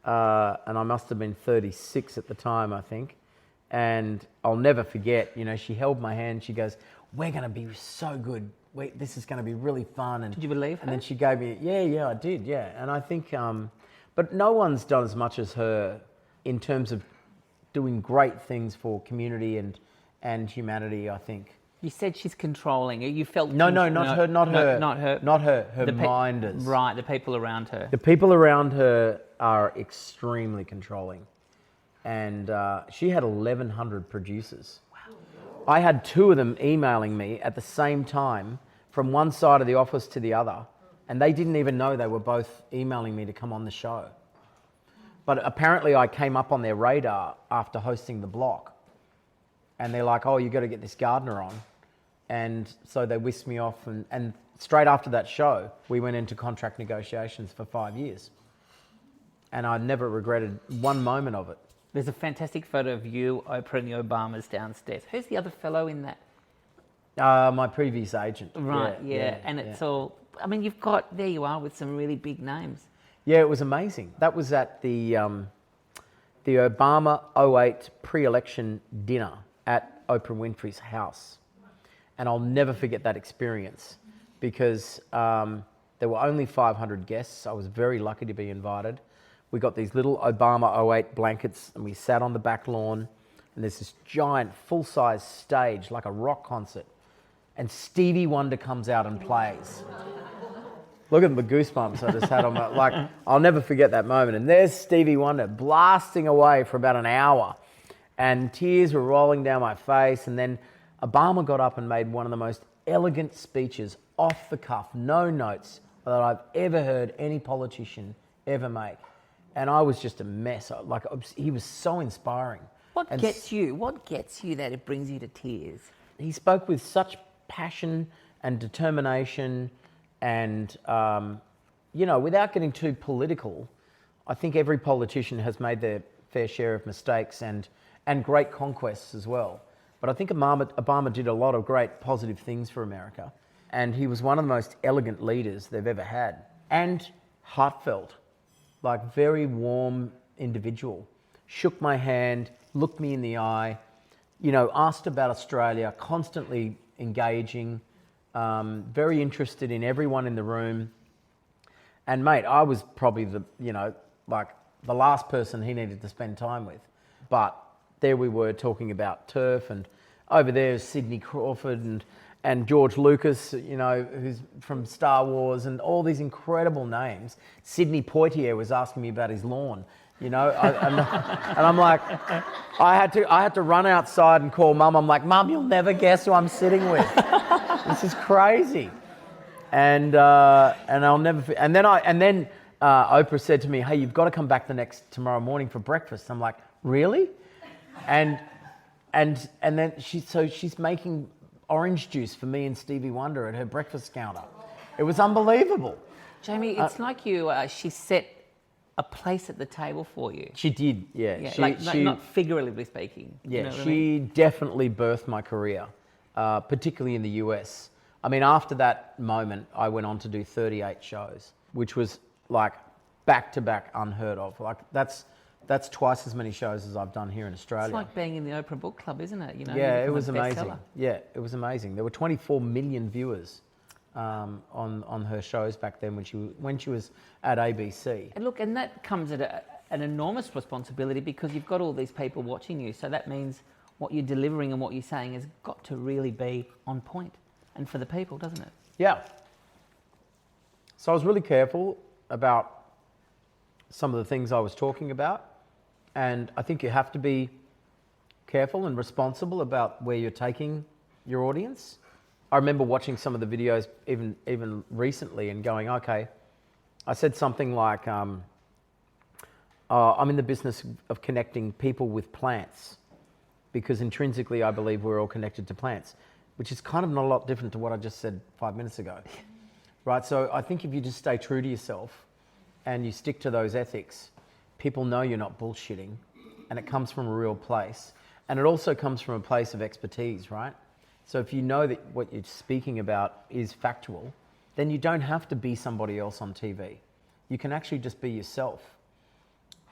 And I must have been 36 at the time, I think. And I'll never forget, you know, she held my hand. She goes, "We're going to be so good. This is going to be really fun." And did you believe her? And then she gave me, yeah, I did, yeah. And I think, but no one's done as much as her in terms of doing great things for community and humanity, I think. You said she's controlling. You felt... Not her. Not her. Her The minders. Right, the people around her. The people around her are extremely controlling. And she had 1,100 producers. Wow. I had 2 of them emailing me at the same time from one side of the office to the other. And they didn't even know they were both emailing me to come on the show. But apparently I came up on their radar after hosting the block. And they're like, "Oh, you got to get this gardener on." And so they whisked me off. And straight after that show, we went into contract negotiations for 5 years. And I never regretted one moment of it. There's a fantastic photo of you, Oprah, and the Obamas downstairs. Who's the other fellow in that? My previous agent. Right, yeah. And it's all... I mean, there you are with some really big names. Yeah, it was amazing. That was at the Obama 08 pre-election dinner at Oprah Winfrey's house. And I'll never forget that experience because there were only 500 guests. I was very lucky to be invited. We got these little Obama 08 blankets and we sat on the back lawn and there's this giant full-size stage like a rock concert and Stevie Wonder comes out and plays. Look at the goosebumps I just had on my... Like, I'll never forget that moment. And there's Stevie Wonder blasting away for about an hour and tears were rolling down my face. And then Obama got up and made one of the most elegant speeches off the cuff, no notes, that I've ever heard any politician ever make. And I was just a mess. Like, he was so inspiring. What gets you that it brings you to tears? He spoke with such passion and determination and, without getting too political, I think every politician has made their fair share of mistakes and great conquests as well. But I think Obama did a lot of great positive things for America. And he was one of the most elegant leaders they've ever had. And heartfelt, like very warm individual. Shook my hand, looked me in the eye, asked about Australia, constantly engaging, very interested in everyone in the room. And mate, I was probably the last person he needed to spend time with. But there we were talking about turf, and over there is Sidney Crawford and George Lucas, who's from Star Wars, and all these incredible names. Sidney Poitier was asking me about his lawn, and I'm like, I had to run outside and call Mum. I'm like, "Mum, you'll never guess who I'm sitting with. This is crazy." And I'll never. And then Oprah said to me, "Hey, you've got to come back tomorrow morning for breakfast." I'm like, "Really?" And then she's making orange juice for me and Stevie Wonder at her breakfast counter. It was unbelievable. Jamie, it's like she set a place at the table for you. She did, yeah. She, not figuratively speaking. Yeah, she definitely birthed my career, particularly in the US. I mean, after that moment, I went on to do 38 shows, which was like back-to-back unheard of. Like that's twice as many shows as I've done here in Australia. It's like being in the Oprah book club, isn't it? Yeah, it was amazing. Yeah, it was amazing. There were 24 million viewers on her shows back then when she was at ABC. And look, and that comes at an enormous responsibility because you've got all these people watching you. So that means what you're delivering and what you're saying has got to really be on point and for the people, doesn't it? Yeah. So I was really careful about some of the things I was talking about. And I think you have to be careful and responsible about where you're taking your audience. I remember watching some of the videos even recently and going, okay, I said something like, I'm in the business of connecting people with plants, because intrinsically I believe we're all connected to plants, which is kind of not a lot different to what I just said 5 minutes ago. Right, so I think if you just stay true to yourself and you stick to those ethics, people know you're not bullshitting, and it comes from a real place. And it also comes from a place of expertise, right? So if you know that what you're speaking about is factual, then you don't have to be somebody else on TV. You can actually just be yourself.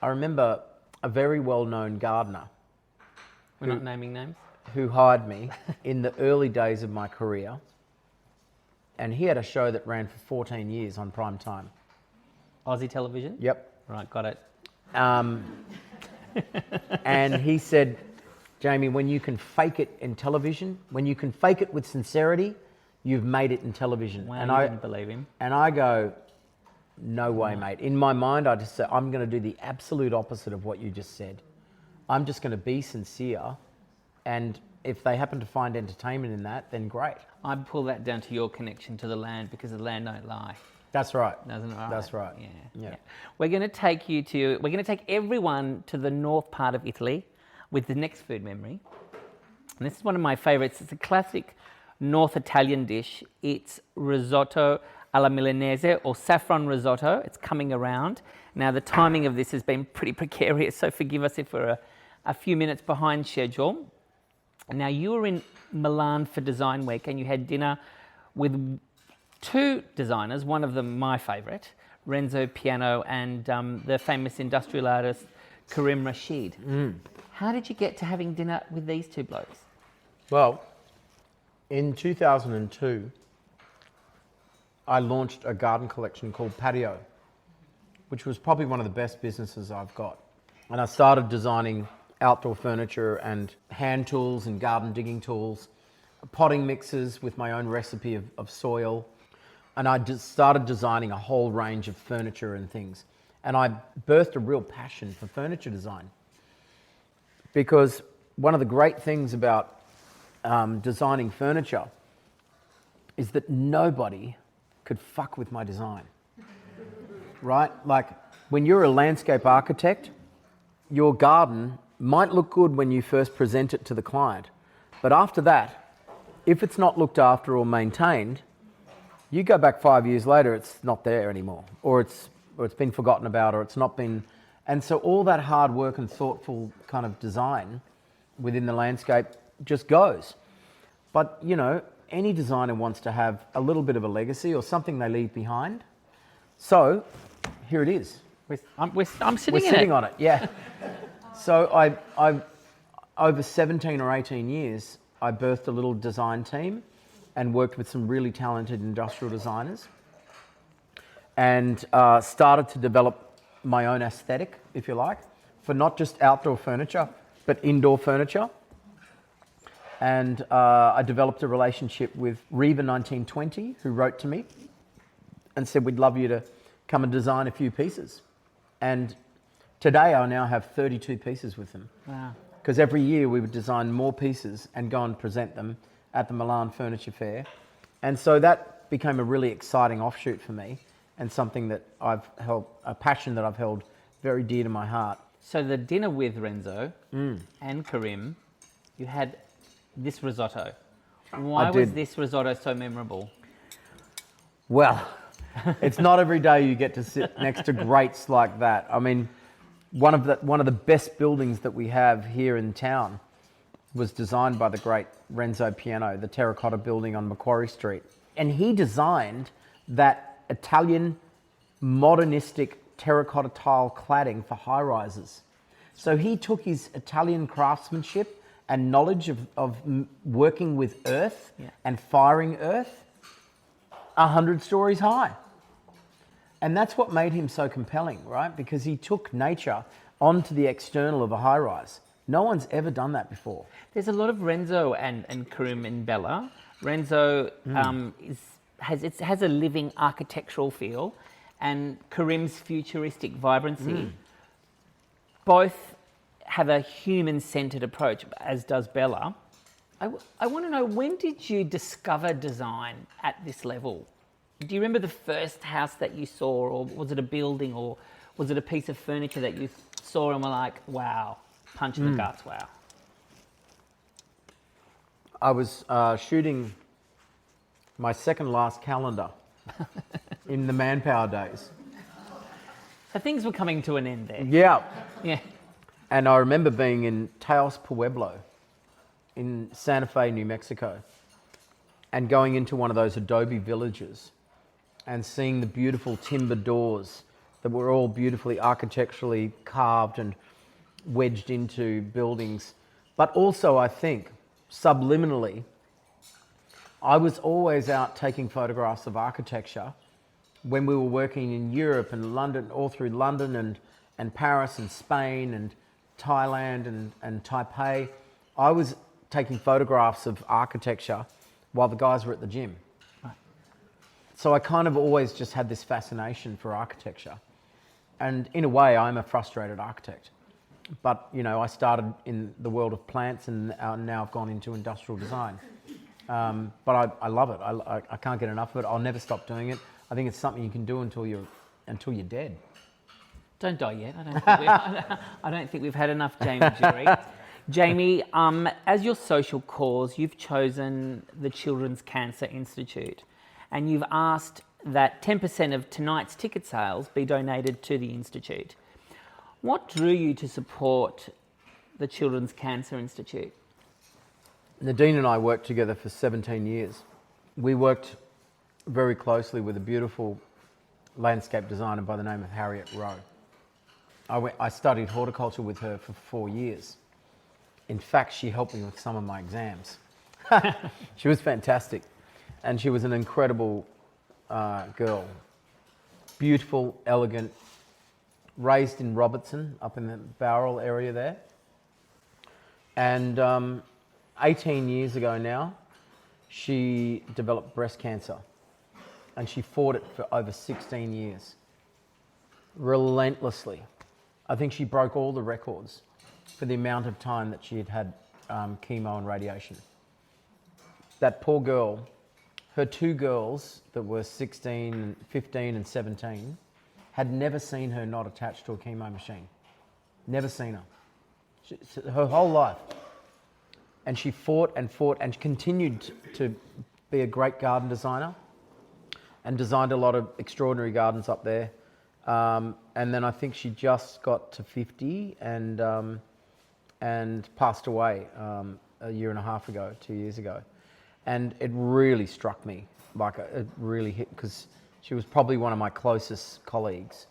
I remember a very well-known gardener. We're not naming names. Who hired me in the early days of my career. And he had a show that ran for 14 years on prime time. Aussie television? Yep. Right, got it. And he said, Jamie, when you can fake it in television, when you can fake it with sincerity, you've made it in television. Wow, and you I didn't believe him. And I go, no way, mate. In my mind, I just said, I'm going to do the absolute opposite of what you just said. I'm just going to be sincere, and if they happen to find entertainment in that, then great. I pull that down to your connection to the land, because the land don't lie. That's right. Doesn't it? Right? That's right. Yeah. We're going to take everyone to the north part of Italy with the next food memory. And this is one of my favorites. It's a classic North Italian dish. It's risotto alla Milanese, or saffron risotto. It's coming around. Now, the timing of this has been pretty precarious, so forgive us if we're a few minutes behind schedule. Now, you were in Milan for Design Week, and you had dinner with two designers, one of them my favourite, Renzo Piano, and the famous industrial artist Karim Rashid. How did you get to having dinner with these two blokes? Well, in 2002, I launched a garden collection called Patio, which was probably one of the best businesses I've got. And I started designing outdoor furniture and hand tools and garden digging tools, potting mixes with my own recipe of soil. And I just started designing a whole range of furniture and things. And I birthed a real passion for furniture design. Because one of the great things about designing furniture is that nobody could fuck with my design, right? Like, when you're a landscape architect, your garden might look good when you first present it to the client, but after that, if it's not looked after or maintained, you go back 5 years later, it's not there anymore, or it's been forgotten about, or it's not been. And so all that hard work and thoughtful kind of design within the landscape just goes. But, you know, any designer wants to have a little bit of a legacy or something they leave behind. So here it is. I'm sitting We're in sitting it. on it, yeah. So I over 17 or 18 years, I birthed a little design team and worked with some really talented industrial designers, and started to develop my own aesthetic, if you like, for not just outdoor furniture, but indoor furniture. And I developed a relationship with Reva 1920, who wrote to me and said, we'd love you to come and design a few pieces. And today I now have 32 pieces with them. Wow. Because every year we would design more pieces and go and present them at the Milan Furniture Fair. And so that became a really exciting offshoot for me, and something that I've held, a passion that I've held very dear to my heart. So the dinner with Renzo and Karim, you had this risotto. Why was this risotto so memorable? Well, it's not every day you get to sit next to greats like that. I mean, one of the best buildings that we have here in town was designed by the great Renzo Piano, the terracotta building on Macquarie Street. And he designed that Italian modernistic terracotta tile cladding for high-rises. So he took his Italian craftsmanship and knowledge of working with earth and firing earth 100 stories high. And that's what made him so compelling, right? Because he took nature onto the external of a high-rise. No one's ever done that before. There's a lot of Renzo and Karim in Bella. Renzo has a living architectural feel, and Karim's futuristic vibrancy. Both have a human-centered approach, as does Bella. I want to know, when did you discover design at this level? Do you remember the first house that you saw, or was it a building, or Was it a piece of furniture that you saw and were like, wow, punch in the guts, wow? I was shooting my second last calendar in the Manpower days. So things were coming to an end there. Yeah. Yeah. And I remember being in Taos Pueblo in Santa Fe, New Mexico, and going into one of those adobe villages and seeing the beautiful timber doors that were all beautifully architecturally carved and wedged into buildings. But also, I think, subliminally, I was always out taking photographs of architecture when we were working in Europe and London, all through London and Paris and Spain and Thailand and Taipei. I was taking photographs of architecture while the guys were at the gym. So I kind of always just had this fascination for architecture. And in a way, I'm a frustrated architect. But, you know, I started in the world of plants and now I've gone into industrial design. But I love it. I can't get enough of it. I'll never stop doing it. I think it's something you can do until you're dead. Don't die yet. I don't think we've had enough Jamie Durie. Jamie, as your social cause, you've chosen the Children's Cancer Institute, and you've asked that 10% of tonight's ticket sales be donated to the Institute. What drew you to support the Children's Cancer Institute? Nadine and I worked together for 17 years. We worked very closely with a beautiful landscape designer by the name of Harriet Rowe. I studied horticulture with her for 4 years. In fact, she helped me with some of my exams. She was fantastic. And she was an incredible girl. Beautiful, elegant, raised in Robertson, up in the Bowral area there. And 18 years ago now, she developed breast cancer. And she fought it for over 16 years. Relentlessly. I think she broke all the records for the amount of time that she had had chemo and radiation. That poor girl, her two girls that were 16, 15 and 17, had never seen her not attached to a chemo machine. Never seen her. Her whole life. And she fought and continued to be a great garden designer and designed a lot of extraordinary gardens up there. And then I think she just got to 50 and passed away a year and a half ago, 2 years ago. And it really struck me, like it really hit, because she was probably one of my closest colleagues.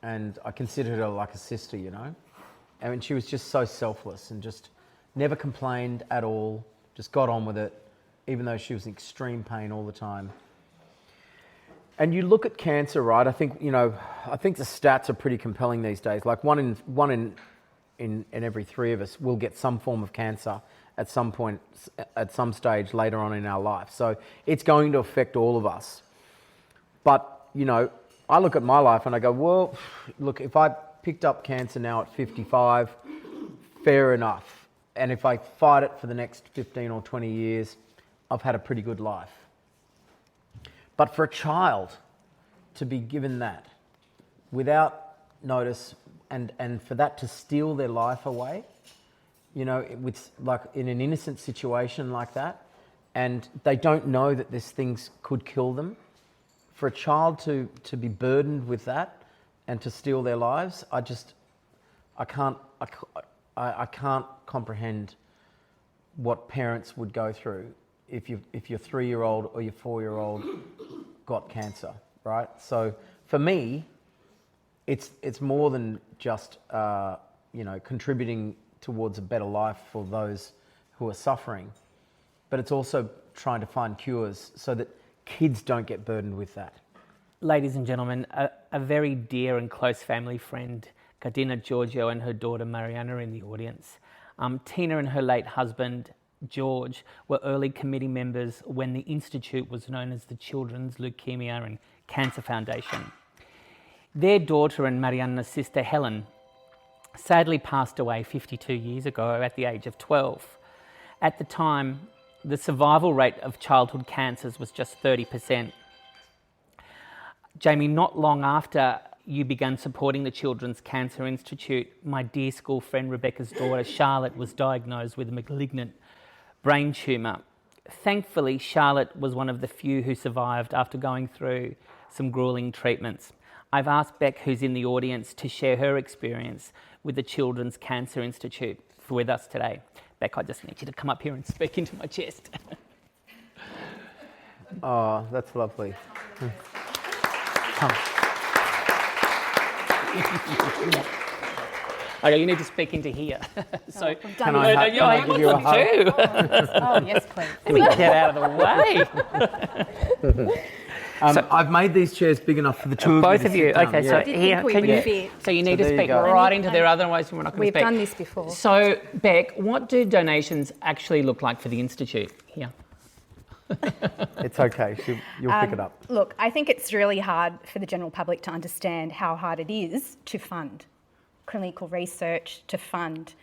And I considered her like a sister, you know. I mean, she was just so selfless and just never complained at all, just got on with it, even though she was in extreme pain all the time. And you look at cancer, right? I think, you know, I think the stats are pretty compelling these days. Like one in every three of us will get some form of cancer at some point, at some stage later on in our life. So it's going to affect all of us. But, you know, I look at my life and I go, well, look, if I picked up cancer now at 55, fair enough. And if I fight it for the next 15 or 20 years, I've had a pretty good life. But for a child to be given that without notice and for that to steal their life away, you know, with like in an innocent situation like that, and they don't know that these things could kill them, for a child to be burdened with that and to steal their lives, I can't comprehend what parents would go through if your 3-year-old or your 4-year-old got cancer, right? So for me, it's more than just you know, contributing towards a better life for those who are suffering, but it's also trying to find cures so that kids don't get burdened with that. Ladies and gentlemen, a very dear and close family friend, Cardina Giorgio and her daughter Mariana are in the audience. Tina and her late husband George were early committee members when the Institute was known as the Children's Leukemia and Cancer Foundation. Their daughter and Mariana's sister Helen sadly passed away 52 years ago at the age of 12. At the time, the survival rate of childhood cancers was just 30%. Jamie, not long after you began supporting the Children's Cancer Institute, my dear school friend Rebecca's daughter Charlotte was diagnosed with a malignant brain tumour. Thankfully, Charlotte was one of the few who survived after going through some gruelling treatments. I've asked Beck, who's in the audience, to share her experience with the Children's Cancer Institute with us today. Beck, I just need you to come up here and speak into my chest. Oh, that's lovely. Come. Okay, you need to speak into here. So, Can I give you a hug? too. Oh, yes, please. Let me get out of the way. I've made these chairs big enough for the two Both of of you you. to sit Okay, down. so I did here, think we can would you? fit. So you need So to there you speak go. right into there, otherwise we're not going to We've speak. done this before. So, Beck, what do donations actually look like for the Institute? Here. It's okay. You'll pick it up. Look, I think it's really hard for the general public to understand how hard it is to fund clinical research, to fund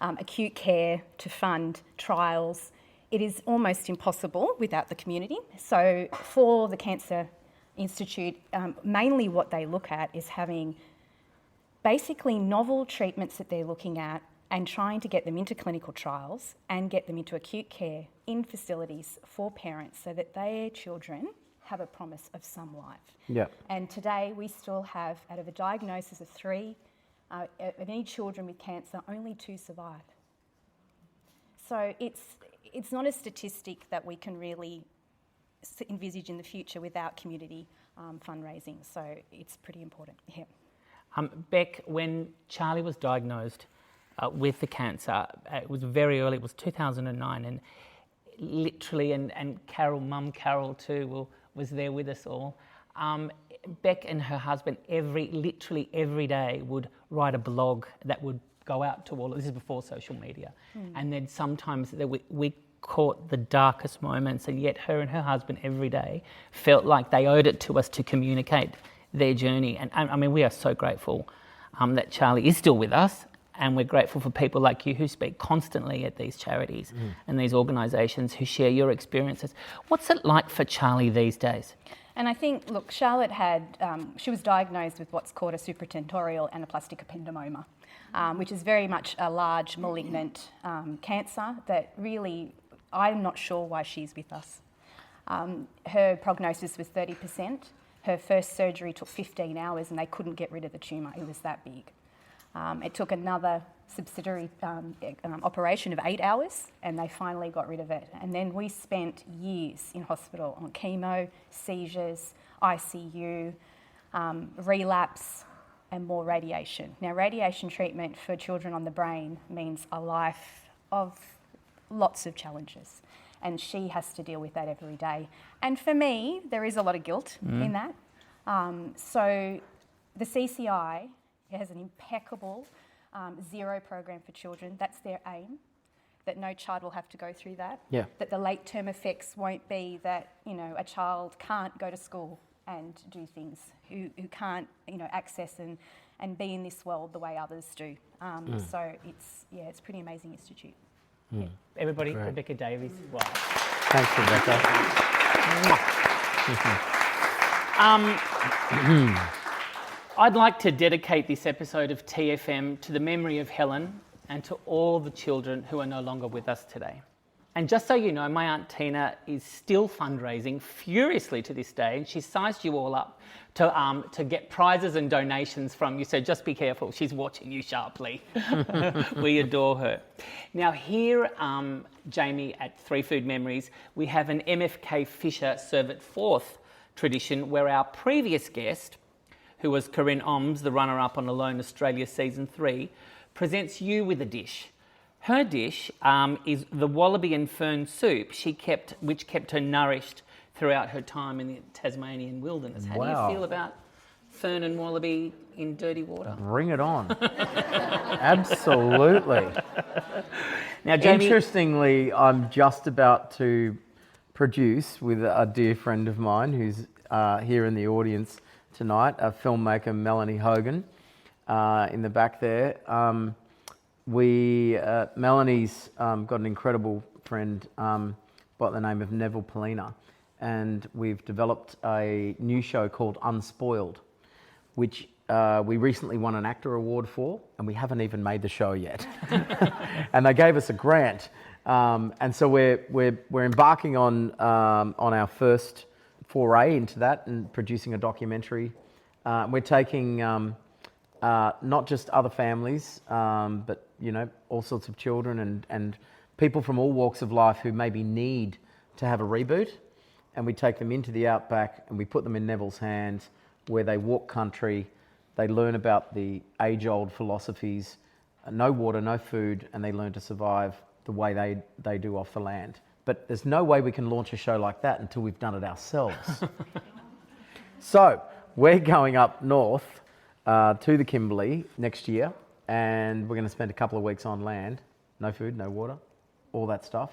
acute care, to fund trials. It is almost impossible without the community. So for the Cancer Institute, mainly what they look at is having basically novel treatments that they're looking at and trying to get them into clinical trials and get them into acute care in facilities for parents so that their children have a promise of some life. Yeah. And today we still have, out of a diagnosis of 3, of any children with cancer, only 2 survive. So it's not a statistic that we can really envisage in the future without community fundraising. So it's pretty important. Yeah. Beck, when Charlie was diagnosed with the cancer, it was very early, it was 2009, and literally, and Carol, Mum Carol too, was there with us all. Beck and her husband literally every day would write a blog that would go out to all, this is before social media, and then sometimes we caught the darkest moments, and yet her and her husband every day felt like they owed it to us to communicate their journey. And I mean, we are so grateful that Charlie is still with us, and we're grateful for people like you who speak constantly at these charities and these organisations who share your experiences. What's it like for Charlie these days? And I think, look, Charlotte she was diagnosed with what's called a supratentorial anaplastic ependymoma, which is very much a large malignant cancer that really, I'm not sure why she's with us. Her prognosis was 30%. Her first surgery took 15 hours and they couldn't get rid of the tumour. It was that big. It took another subsidiary operation of 8 hours and they finally got rid of it. And then we spent years in hospital on chemo, seizures, ICU, relapse and more radiation. Now, radiation treatment for children on the brain means a life of lots of challenges, and she has to deal with that every day. And for me, there is a lot of guilt in that. So the CCI has an impeccable zero program for children. That's their aim, that no child will have to go through that. Yeah. That the late-term effects won't be that, a child can't go to school and do things, who can't, access and be in this world the way others do. So it's pretty amazing institute. Yeah. Everybody, Great. Rebecca Davies. Wow. Thanks, Rebecca. I'd like to dedicate this episode of TFM to the memory of Helen and to all the children who are no longer with us today. And just so you know, my Aunt Tina is still fundraising furiously to this day, and she's sized you all up to get prizes and donations from you, so just be careful. She's watching you sharply. We adore her. Now here, Jamie, at 3 Food Memories, we have an MFK Fisher Serve It Forth tradition where our previous guest, who was Corinne Oms, the runner-up on Alone Australia Season 3, presents you with a dish. Her dish is the wallaby and fern soup which kept her nourished throughout her time in the Tasmanian wilderness. How do you feel about fern and wallaby in dirty water? Bring it on. Absolutely. Now, Jamie, interestingly, I'm just about to produce with a dear friend of mine who's here in the audience tonight, a filmmaker, Melanie Hogan, in the back there. Melanie's got an incredible friend by the name of Neville Polina, and we've developed a new show called Unspoiled, which we recently won an actor award for, and we haven't even made the show yet. And they gave us a grant, and so we're embarking on our first foray into that and producing a documentary. We're taking not just other families, but all sorts of children and people from all walks of life who maybe need to have a reboot, and we take them into the outback and we put them in Neville's hands, where they walk country, they learn about the age-old philosophies, no water, no food, and they learn to survive the way they do off the land. But there's no way we can launch a show like that until we've done it ourselves. So we're going up north to the Kimberley next year, and we're going to spend a couple of weeks on land, no food, no water, all that stuff,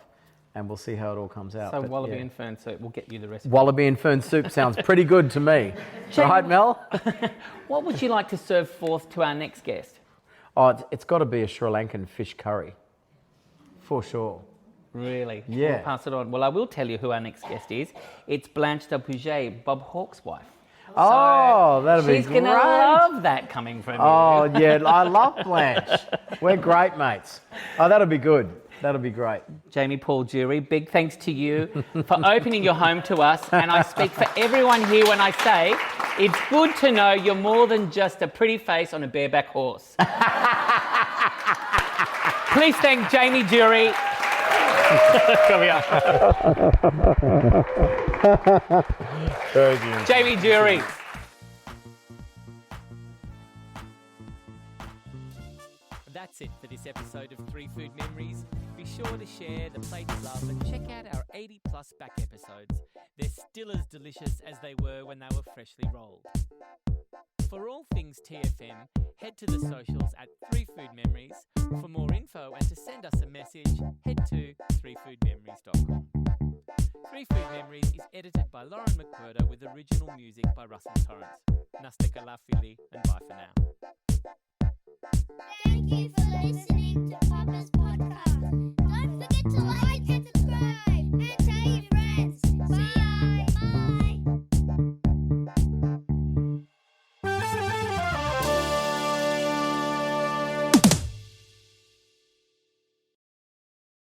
and we'll see how it all comes out. So but, wallaby and fern soup, we'll get you the recipe. Wallaby and fern soup sounds pretty good to me. Right, Mel? What would you like to serve forth to our next guest? Oh, it's got to be a Sri Lankan fish curry, for sure. Really? Yeah. We'll pass it on. Well, I will tell you who our next guest is. It's Blanche de Puget, Bob Hawke's wife. Oh, that'll be great. She's going to love that coming from you. Oh, yeah, I love Blanche. We're great mates. Oh, that'll be good. That'll be great. Jamie Paul Durie, big thanks to you for opening your home to us. And I speak for everyone here when I say it's good to know you're more than just a pretty face on a bareback horse. Please thank Jamie Durie. Come here. Jamie Durie. That's it for this episode of 3 Food Memories. Be sure to share the plate of love and check out our 80 plus back episodes. They're still as delicious as they were when they were freshly rolled. For all things TFM, head to the socials at 3 Food Memories. For more info and to send us a message, head to 3foodmemories.com. 3 Food Memories is edited by Lauren McWhirter with original music by Russell Torrance. Nastika la Philly, and bye for now. Thank you for listening to Papa